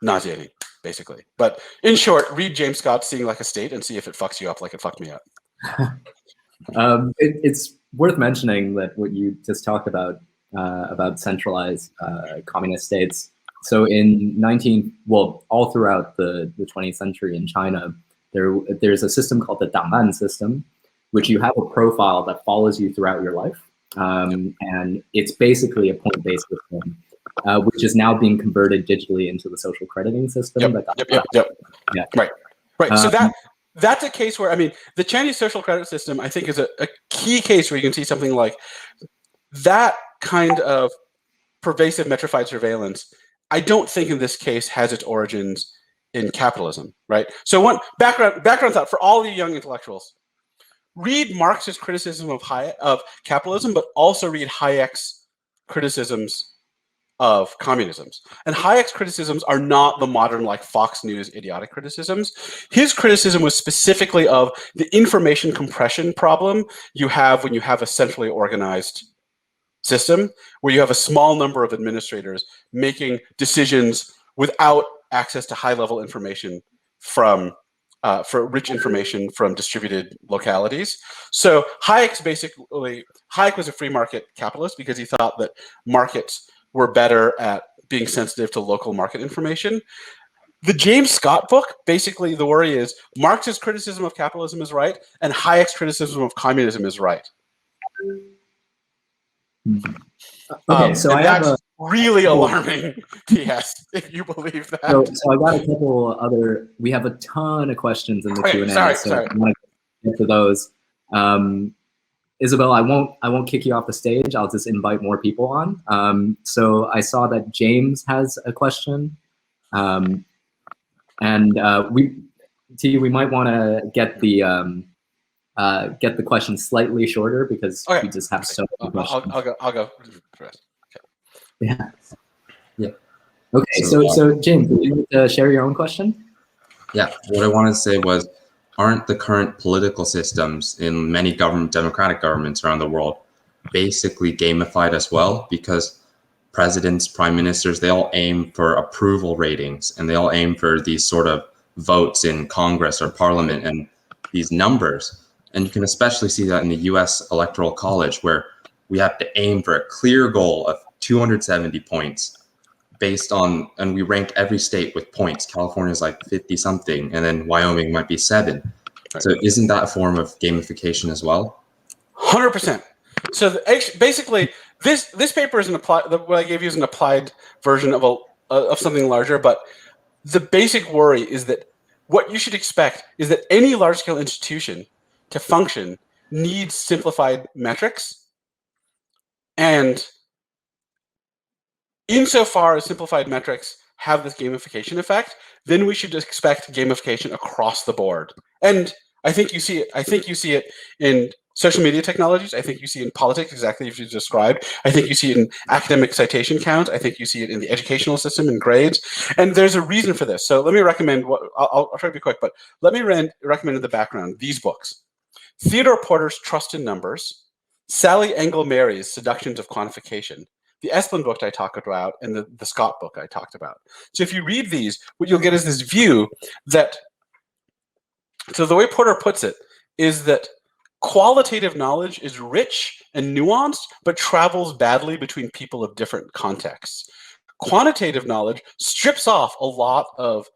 nauseating, basically. But in short, read James Scott's Seeing Like a State and see if it fucks you up like it fucked me up. It's worth mentioning that what you just talked about centralized communist states. So in all throughout the 20th century in China, there's a system called the Dangban system, which you have a profile that follows you throughout your life. And it's basically a point-based system, which is now being converted digitally into the social crediting system. Yeah. Right. So that's a case where, I mean, the Chinese social credit system, I think, is a key case where you can see something like that kind of pervasive metrified surveillance. I don't think in this case has its origins in capitalism, right? So one background thought for all you young intellectuals: read Marx's criticism of capitalism, but also read Hayek's criticisms of communisms. And Hayek's criticisms are not the modern, like, Fox News idiotic criticisms. His criticism was specifically of the information compression problem you have when you have a centrally organized system, where you have a small number of administrators making decisions without access to high-level information for rich information from distributed localities. So Hayek was a free market capitalist because he thought that markets were better at being sensitive to local market information. The James Scott book, basically the worry is Marx's criticism of capitalism is right and Hayek's criticism of communism is right. Okay, so that's really alarming, P.S., if you believe that. So I got a couple other, we have a ton of questions in the Q&A, so I want to get to those. Isabel, I won't kick you off the stage. I'll just invite more people on. So I saw that James has a question. And we might want to get the question slightly shorter because we just have so many questions. I'll go first. Okay. Yeah. Okay. So James, would you share your own question? Yeah. What I wanted to say was, aren't the current political systems in many democratic governments around the world basically gamified as well? Because presidents, prime ministers, they all aim for approval ratings and they all aim for these sort of votes in Congress or Parliament and these numbers. And you can especially see that in the US Electoral College, where we have to aim for a clear goal of 270 points based on, and we rank every state with points. California is like 50 something, and then Wyoming might be 7. So isn't that a form of gamification as well? 100%. So basically, this paper is what I gave you is an applied version of something larger, but the basic worry is that what you should expect is that any large-scale institution to function needs simplified metrics. And insofar as simplified metrics have this gamification effect, then we should expect gamification across the board. And I think you see it in social media technologies. I think you see it in politics, exactly as you described. I think you see it in academic citation count. I think you see it in the educational system and grades. And there's a reason for this. So let me recommend I'll try to be quick, but let me recommend in the background these books: Theodore Porter's Trust in Numbers, Sally Engel-Mary's Seductions of Quantification, the Esplin book I talked about, and the Scott book I talked about. So if you read these, what you'll get is this view that, so the way Porter puts it is that qualitative knowledge is rich and nuanced, but travels badly between people of different contexts. Quantitative knowledge strips off a lot of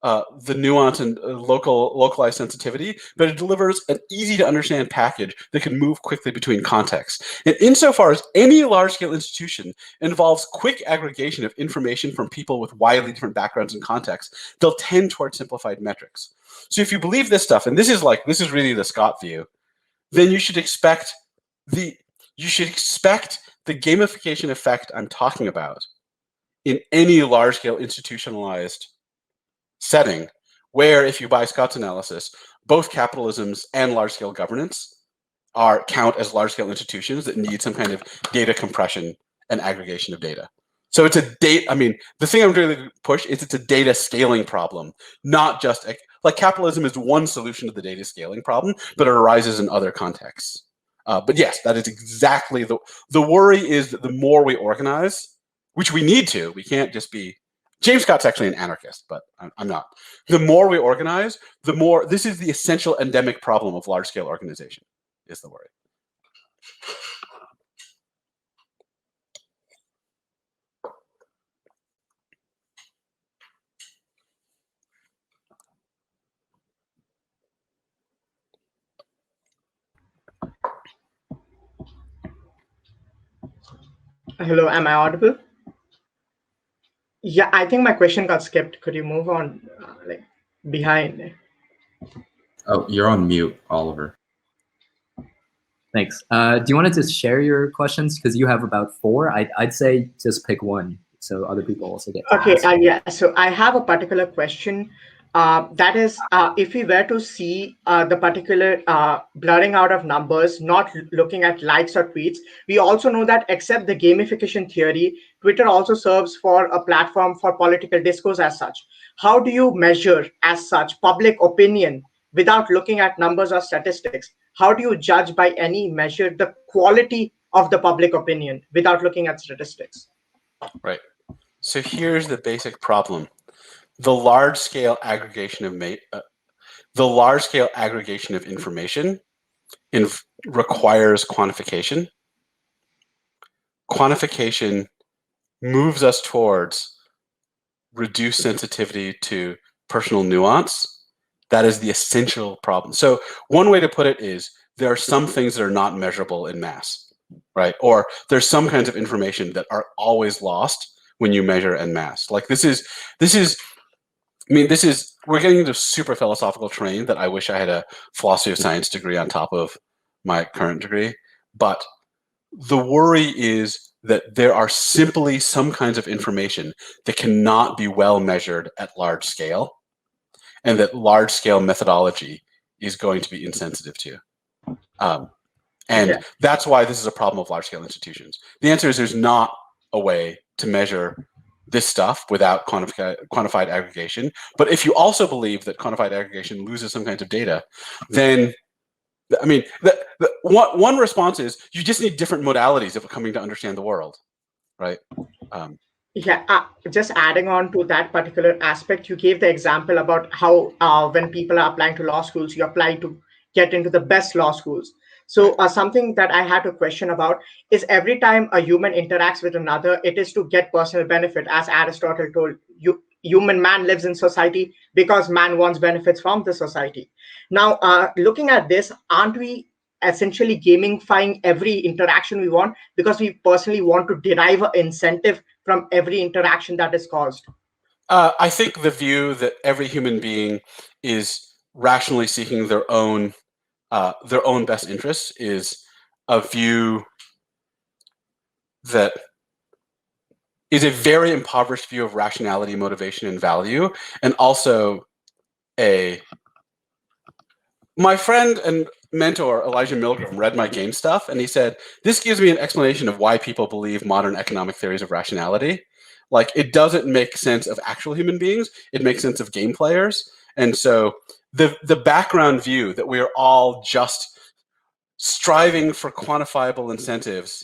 the nuance and localized sensitivity, but it delivers an easy to understand package that can move quickly between contexts. And insofar as any large-scale institution involves quick aggregation of information from people with widely different backgrounds and contexts, they'll tend toward simplified metrics. So if you believe this stuff, and this is really the Scott view, then you should expect the gamification effect I'm talking about in any large-scale institutionalized setting, where if you buy Scott's analysis, both capitalisms and large-scale governance count as large-scale institutions that need some kind of data compression and aggregation of data. So it's a data. I mean, the thing I'm trying to push is it's a data scaling problem, not just like capitalism is one solution to the data scaling problem, but it arises in other contexts. But yes, that is exactly the worry is that the more we organize, which we need to, we can't just be. James Scott's actually an anarchist, but I'm not. The more we organize, the more, this is the essential endemic problem of large-scale organization, is the worry. Hello, am I audible? Yeah, I think my question got skipped. Could you move on, like behind? Oh, you're on mute, Oliver. Thanks. Do you want to just share your questions? Because you have about 4. I'd say just pick one so other people also get to Okay, ask. yeah. So I have a particular question. That is, if we were to see the particular blurring out of numbers, not looking at likes or tweets, we also know that except the gamification theory, Twitter also serves for a platform for political discourse as such. How do you measure as such public opinion without looking at numbers or statistics? How do you judge by any measure the quality of the public opinion without looking at statistics? Right. So here's the basic problem. The large-scale aggregation of information requires quantification. Quantification moves us towards reduced sensitivity to personal nuance. That is the essential problem. So one way to put it is there are some things that are not measurable in mass, right? Or there's some kinds of information that are always lost when you measure en masse. Like we're getting into super philosophical terrain that I wish I had a philosophy of science degree on top of my current degree. But the worry is that there are simply some kinds of information that cannot be well measured at large scale, and that large scale methodology is going to be insensitive to. That's why this is a problem of large scale institutions. The answer is there's not a way to measure this stuff without quantified aggregation. But if you also believe that quantified aggregation loses some kinds of data, then, I mean, one response is you just need different modalities of coming to understand the world, right? Just adding on to that particular aspect, you gave the example about how when people are applying to law schools, you apply to get into the best law schools. So something that I had a question about is every time a human interacts with another, it is to get personal benefit. As Aristotle told, man lives in society because man wants benefits from the society. Now, looking at this, aren't we essentially gamifying every interaction we want because we personally want to derive an incentive from every interaction that is caused? I think the view that every human being is rationally seeking their own best interests is a view that is a very impoverished view of rationality, motivation, and value, and also my friend and mentor, Elijah Milgram, read my game stuff, and he said, this gives me an explanation of why people believe modern economic theories of rationality. Like, it doesn't make sense of actual human beings, it makes sense of game players. And so the background view that we are all just striving for quantifiable incentives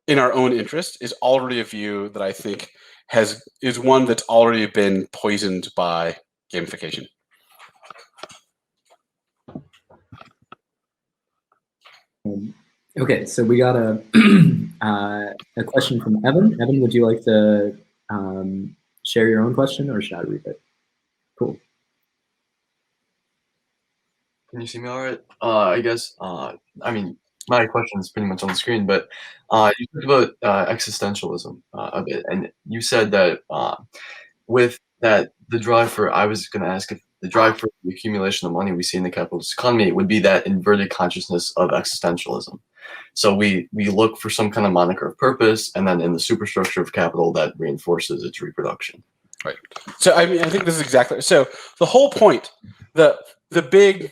in our own interest is already a view that I think is one that's already been poisoned by gamification. Okay, so we got a question from Evan. Evan, would you like to share your own question, or should I read it? Cool. Can you see me all right? I guess, I mean, my question is pretty much on the screen, but you talked about existentialism a bit, and you said that with that, the drive for, I was going to ask if the drive for the accumulation of money we see in the capitalist economy would be that inverted consciousness of existentialism. So we look for some kind of moniker of purpose, and then in the superstructure of capital that reinforces its reproduction. Right. So I mean, I think this is exactly, so the whole point, the big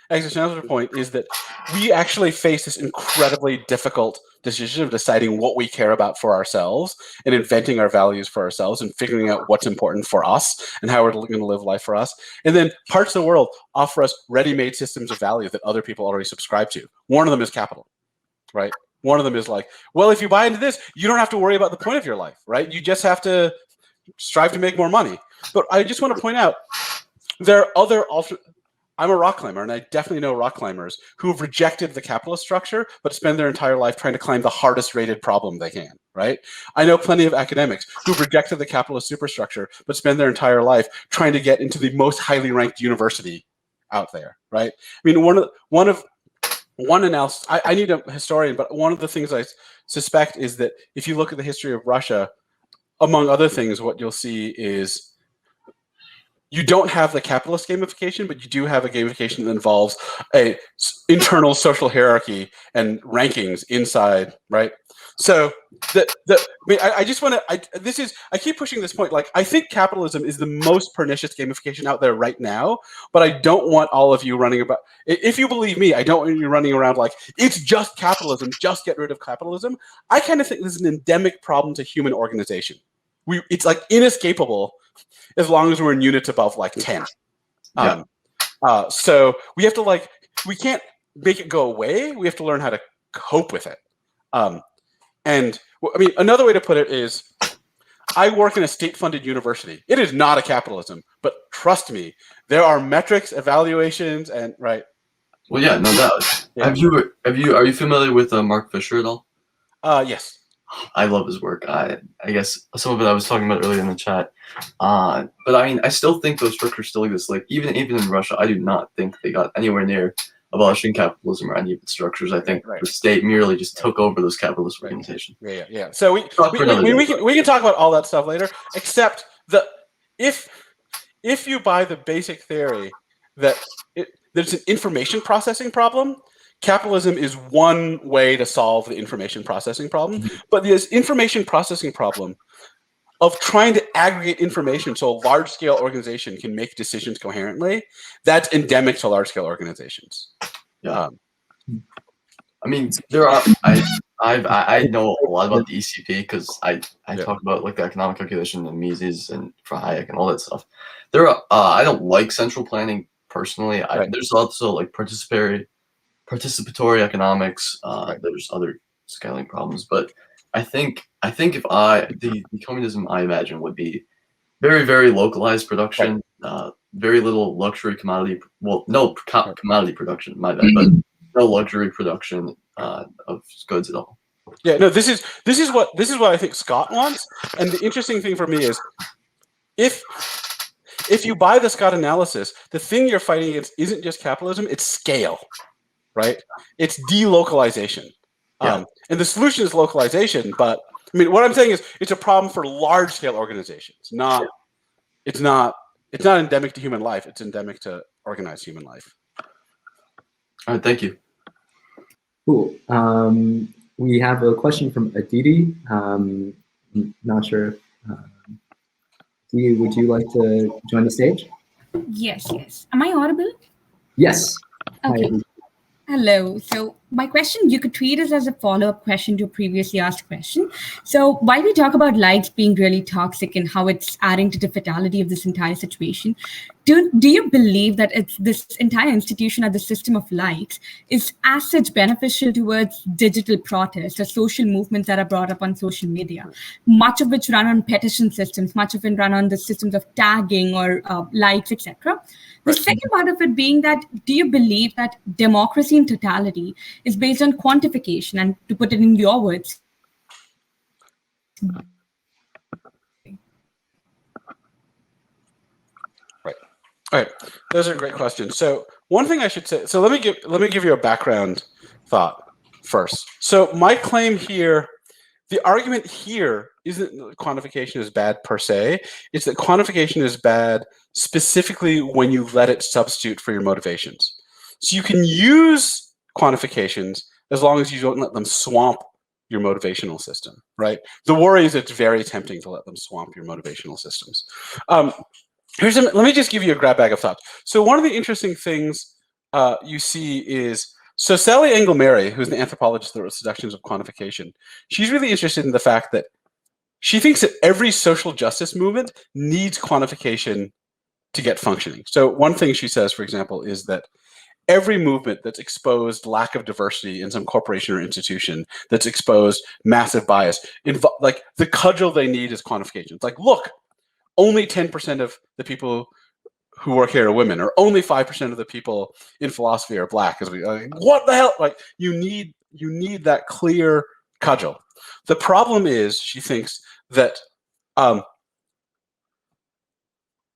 existential point is that we actually face this incredibly difficult decision of deciding what we care about for ourselves and inventing our values for ourselves and figuring out what's important for us and how we're going to live life for us. And then parts of the world offer us ready-made systems of value that other people already subscribe to. One of them is capital, right? One of them is like, well, if you buy into this, you don't have to worry about the point of your life, right? You just have to strive to make more money. But I just want to point out, there are other I'm a rock climber, and I definitely know rock climbers who have rejected the capitalist structure, but spend their entire life trying to climb the hardest rated problem they can, right? I know plenty of academics who've rejected the capitalist superstructure, but spend their entire life trying to get into the most highly ranked university out there, right? I mean, one analysis, I need a historian, but one of the things I suspect is that if you look at the history of Russia, among other things, what you'll see is you don't have the capitalist gamification, but you do have a gamification that involves a internal social hierarchy and rankings inside, right? So I just want to, I keep pushing this point, like, I think capitalism is the most pernicious gamification out there right now, but I don't want all of you running about, if you believe me, I don't want you running around like, it's just capitalism, just get rid of capitalism. I kind of think this is an endemic problem to human organization. It's like inescapable as long as we're in units above like 10. Yeah. So we have to we can't make it go away. We have to learn how to cope with it. And I mean, another way to put it is, I work in a state-funded university. It is not a capitalism, but trust me, there are metrics, evaluations, and right. Well, yeah, no doubt. Yeah. Are you familiar with Mark Fisher at all? Yes. I love his work. I guess some of it I was talking about earlier in the chat. But I mean, I still think those structures still exist. Like even in Russia, I do not think they got anywhere near abolishing capitalism or any of its structures. I think the state merely just took over those capitalist organizations. Yeah. So we can talk about all that stuff later. Except that if you buy the basic theory that there's an information processing problem, capitalism is one way to solve the information processing problem. But this information processing problem of trying to aggregate information so a large-scale organization can make decisions coherently, that's endemic to large-scale organizations. Yeah. I mean, there are. I know a lot about the ECP because I talk about like the economic calculation and Mises and for Hayek and all that stuff. There are. I don't like central planning personally. There's also like participatory economics. There's other scaling problems, but I think if the communism I imagine would be very, very localized production, very little luxury commodity. Well, no commodity production, my bad, but no luxury production of goods at all. Yeah, no. This is what I think Scott wants, and the interesting thing for me is if you buy the Scott analysis, the thing you're fighting against isn't just capitalism; it's scale. Right? It's delocalization. And the solution is localization, but I mean, what I'm saying is it's a problem for large scale organizations. It's not endemic to human life. It's endemic to organized human life. All right, thank you. Cool. We have a question from Aditi. Not sure. Aditi, would you like to join the stage? Yes. Am I audible? Yes. Okay. Hi. Hello. So my question, you could treat it as a follow-up question to a previously asked question. So while we talk about likes being really toxic and how it's adding to the fatality of this entire situation, do you believe that it's this entire institution or the system of likes is as such beneficial towards digital protests or social movements that are brought up on social media, much of which run on petition systems, much of it run on the systems of tagging or likes, etc.? The second part of it being that, do you believe that democracy in totality is based on quantification? And to put it in your words, All right, those are great questions. So one thing I should say, so let me give you a background thought first. So my claim here, the argument here isn't that quantification is bad per se, it's that quantification is bad specifically when you let it substitute for your motivations. So you can use quantifications as long as you don't let them swamp your motivational system, right? The worry is it's very tempting to let them swamp your motivational systems. Let me just give you a grab bag of thoughts. So one of the interesting things you see is, so Sally Engle-Mary, who's an anthropologist that wrote Seductions of Quantification, she's really interested in the fact that she thinks that every social justice movement needs quantification to get functioning. So one thing she says, for example, is that every movement that's exposed lack of diversity in some corporation or institution, that's exposed massive bias, like the cudgel they need is quantification. It's like, look, only 10% of the people who work here are women, or only 5% of the people in philosophy are black. What the hell? Like, you need that clear cudgel. The problem is, she thinks that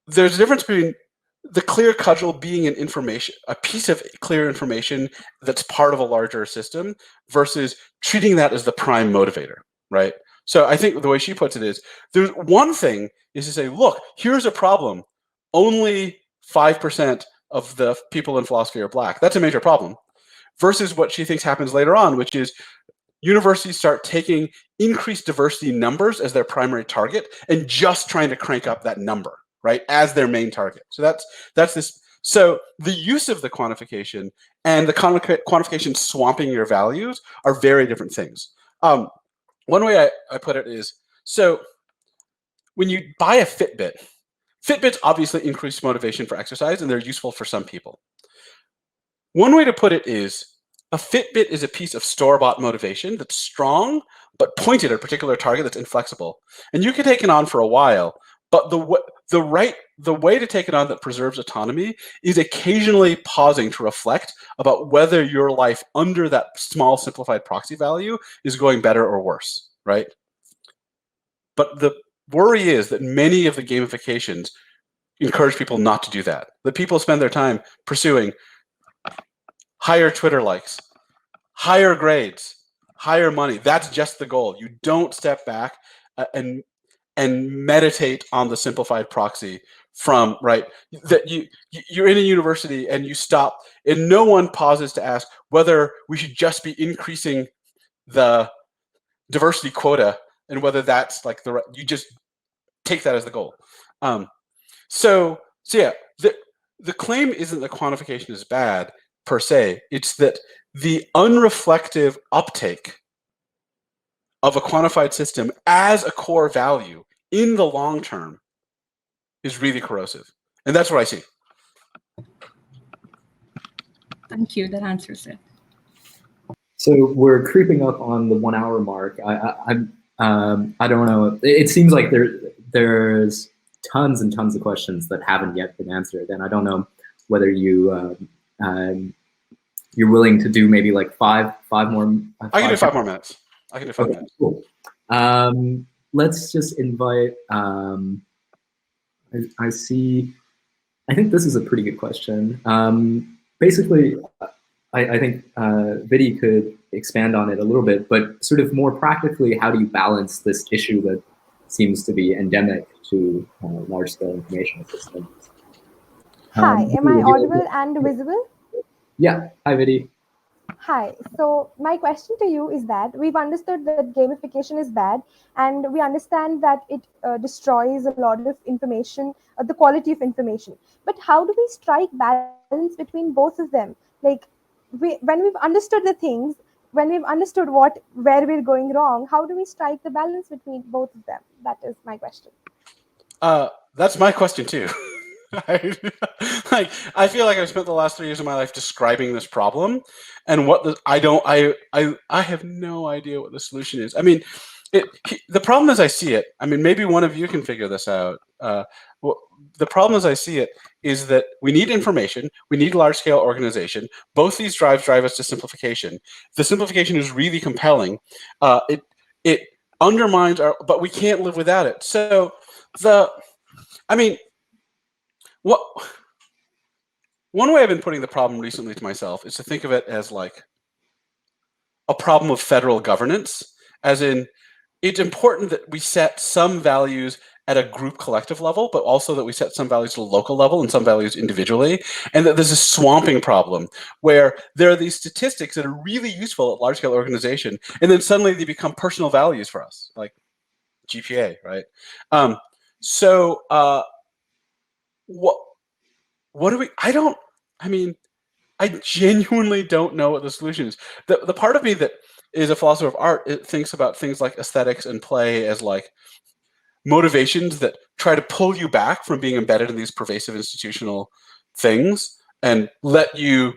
there's a difference between the clear cudgel being an information, a piece of clear information that's part of a larger system, versus treating that as the prime motivator, right? So I think the way she puts it is, there's one thing is to say, look, here's a problem. Only 5% of the people in philosophy are black. That's a major problem. Versus what she thinks happens later on, which is universities start taking increased diversity numbers as their primary target and just trying to crank up that number, right, as their main target. So that's this. So the use of the quantification and the quantification swamping your values are very different things. One way I put it is, so when you buy a Fitbit, Fitbits obviously increase motivation for exercise, and they're useful for some people. One way to put it is, a Fitbit is a piece of store-bought motivation that's strong, but pointed at a particular target that's inflexible. And you can take it on for a while, but the way to take it on that preserves autonomy is occasionally pausing to reflect about whether your life under that small simplified proxy value is going better or worse, right? But the worry is that many of the gamifications encourage people not to do that. That people spend their time pursuing higher Twitter likes, higher grades, higher money. That's just the goal. You don't step back and meditate on the simplified proxy from, right, that you're in a university and you stop and no one pauses to ask whether we should just be increasing the diversity quota and whether that's like you just take that as the goal. So yeah, the claim isn't that quantification is bad per se. It's that the unreflective uptake of a quantified system as a core value in the long term is really corrosive. And that's what I see. Thank you. That answers it. So we're creeping up on the 1 hour mark. I don't know. It seems like there's tons and tons of questions that haven't yet been answered, and I don't know whether you're willing to do maybe like five more. I can do 5 more minutes. I can do 5 minutes. Cool. Let's just invite. I see. I think this is a pretty good question. Basically, I think Vidhi could expand on it a little bit, but sort of more practically, how do you balance this issue that seems to be endemic to large-scale information systems? Hi, am I audible and visible? Yeah, hi Vidhi. Hi, so my question to you is that we've understood that gamification is bad, and we understand that it destroys a lot of information, the quality of information. But how do we strike balance between both of them? Like, when we've understood the things, when we've understood where we're going wrong, how do we strike the balance between both of them? That is my question. That's my question too. I feel like I've spent the last 3 years of my life describing this problem, and I have no idea what the solution is. I mean, the problem as I see it, I mean, maybe one of you can figure this out. The problem as I see it is that we need information, we need large-scale organization. Both these drive us to simplification. The simplification is really compelling. It undermines but we can't live without it. So I mean, one way I've been putting the problem recently to myself is to think of it as like a problem of federal governance, as in it's important that we set some values at a group collective level, but also that we set some values at a local level and some values individually, and that there's a swamping problem where there are these statistics that are really useful at large-scale organization, and then suddenly they become personal values for us, like GPA, right? What do we, I genuinely don't know what the solution is. The part of me that is a philosopher of art, it thinks about things like aesthetics and play as like motivations that try to pull you back from being embedded in these pervasive institutional things and let you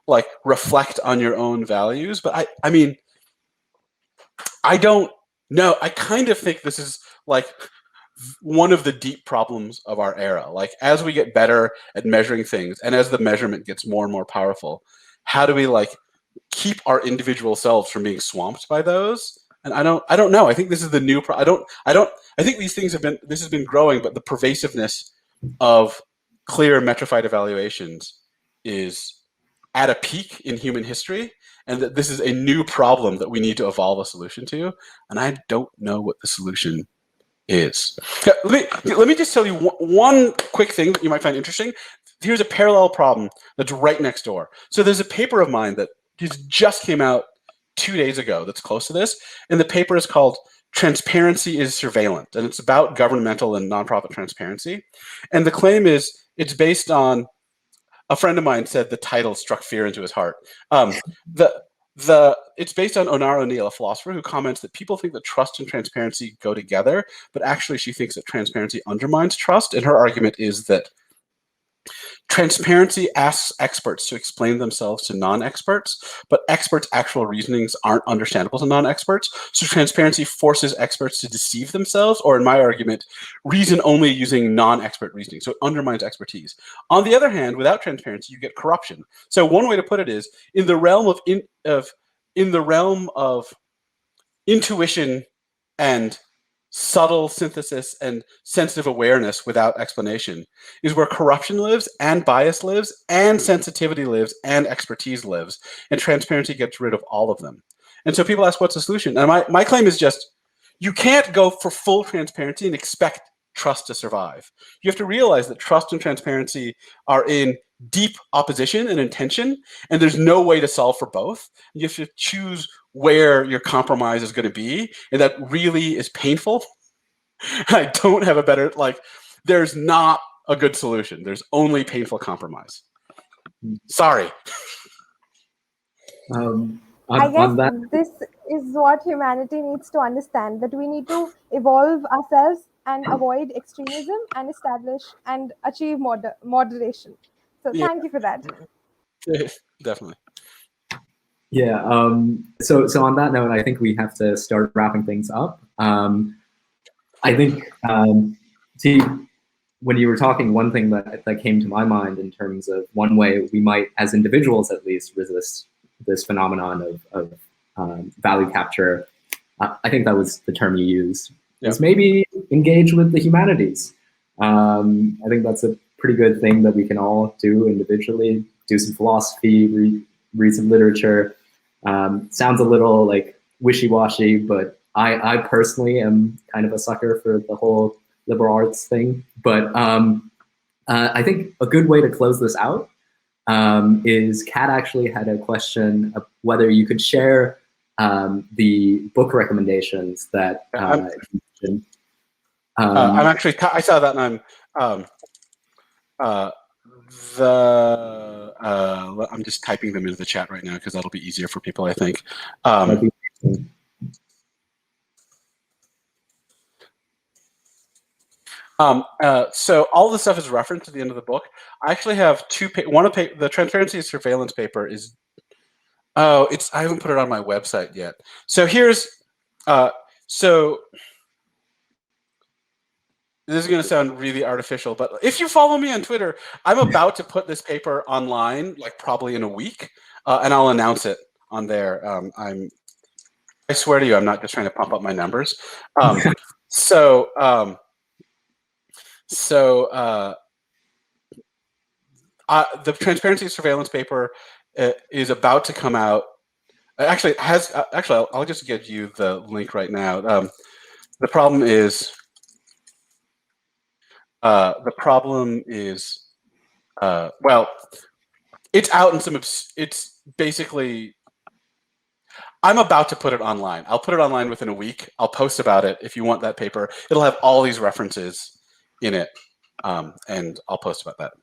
like reflect on your own values. But I mean, I don't know. I kind of think this is like one of the deep problems of our era. Like as we get better at measuring things and as the measurement gets more and more powerful, how do we like keep our individual selves from being swamped by those? And I don't know. I think this is the new I think these things this has been growing, but the pervasiveness of clear metrified evaluations is at a peak in human history, and that this is a new problem that we need to evolve a solution to. And I don't know what the solution is. Let me just tell you one quick thing that you might find interesting. Here's a parallel problem that's right next door. So there's a paper of mine that just came out 2 days ago that's close to this, and the paper is called Transparency is Surveillance, and it's about governmental and nonprofit transparency. And the claim is it's based on, a friend of mine said the title struck fear into his heart. It's based on Onar O'Neill, a philosopher, who comments that people think that trust and transparency go together, but actually she thinks that transparency undermines trust. And her argument is that transparency asks experts to explain themselves to non-experts, but experts' actual reasonings aren't understandable to non-experts. So transparency forces experts to deceive themselves, or in my argument, reason only using non-expert reasoning. So it undermines expertise. On the other hand, without transparency, you get corruption. So one way to put it is in the realm of intuition and subtle synthesis and sensitive awareness without explanation is where corruption lives, and bias lives, and sensitivity lives, and expertise lives, and transparency gets rid of all of them. And so people ask, what's the solution? And my claim is just, you can't go for full transparency and expect trust to survive. You have to realize that trust and transparency are in deep opposition and intention, and there's no way to solve for both. You have to choose where your compromise is going to be, and that really is painful. I don't have a better, there's not a good solution. There's only painful compromise. Sorry. I guess this is what humanity needs to understand, that we need to evolve ourselves and avoid extremism and establish and achieve moderation. So thank you for that. Definitely. Yeah. So on that note, I think we have to start wrapping things up. I think, when you were talking, one thing that came to my mind in terms of one way we might, as individuals at least, resist this phenomenon of value capture. I think that was the term you used. Yeah. Is maybe engage with the humanities. I think that's a pretty good thing that we can all do individually. Do some philosophy, read some literature. Sounds a little like wishy-washy, but I personally am kind of a sucker for the whole liberal arts thing. But I think a good way to close this out is Kat actually had a question of whether you could share the book recommendations that you mentioned. I'm actually, I saw that, and I'm just typing them into the chat right now because that'll be easier for people, I think. So all this stuff is referenced at the end of the book. I actually have the transparency and surveillance paper is, I haven't put it on my website yet. So here's, so this is going to sound really artificial, but if you follow me on Twitter, I'm about to put this paper online, like probably in a week, and I'll announce it on there. I swear to you, I'm not just trying to pump up my numbers. the transparency surveillance paper is about to come out. Actually, I'll just give you the link right now. The problem is well, it's out in some. It's basically. I'm about to put it online. I'll put it online within a week. I'll post about it if you want that paper. It'll have all these references in it, and I'll post about that.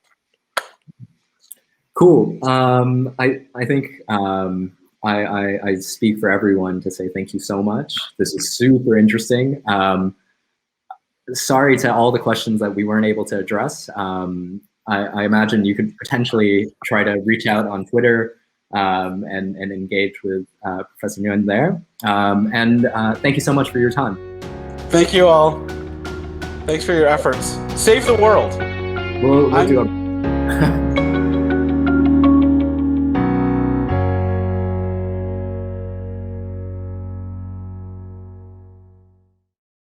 Cool. I think I speak for everyone to say thank you so much. This is super interesting. Sorry to all the questions that we weren't able to address. I imagine you could potentially try to reach out on Twitter and engage with Professor Ngyuen there. Thank you so much for your time. Thank you all. Thanks for your efforts. Save the world. We'll do it.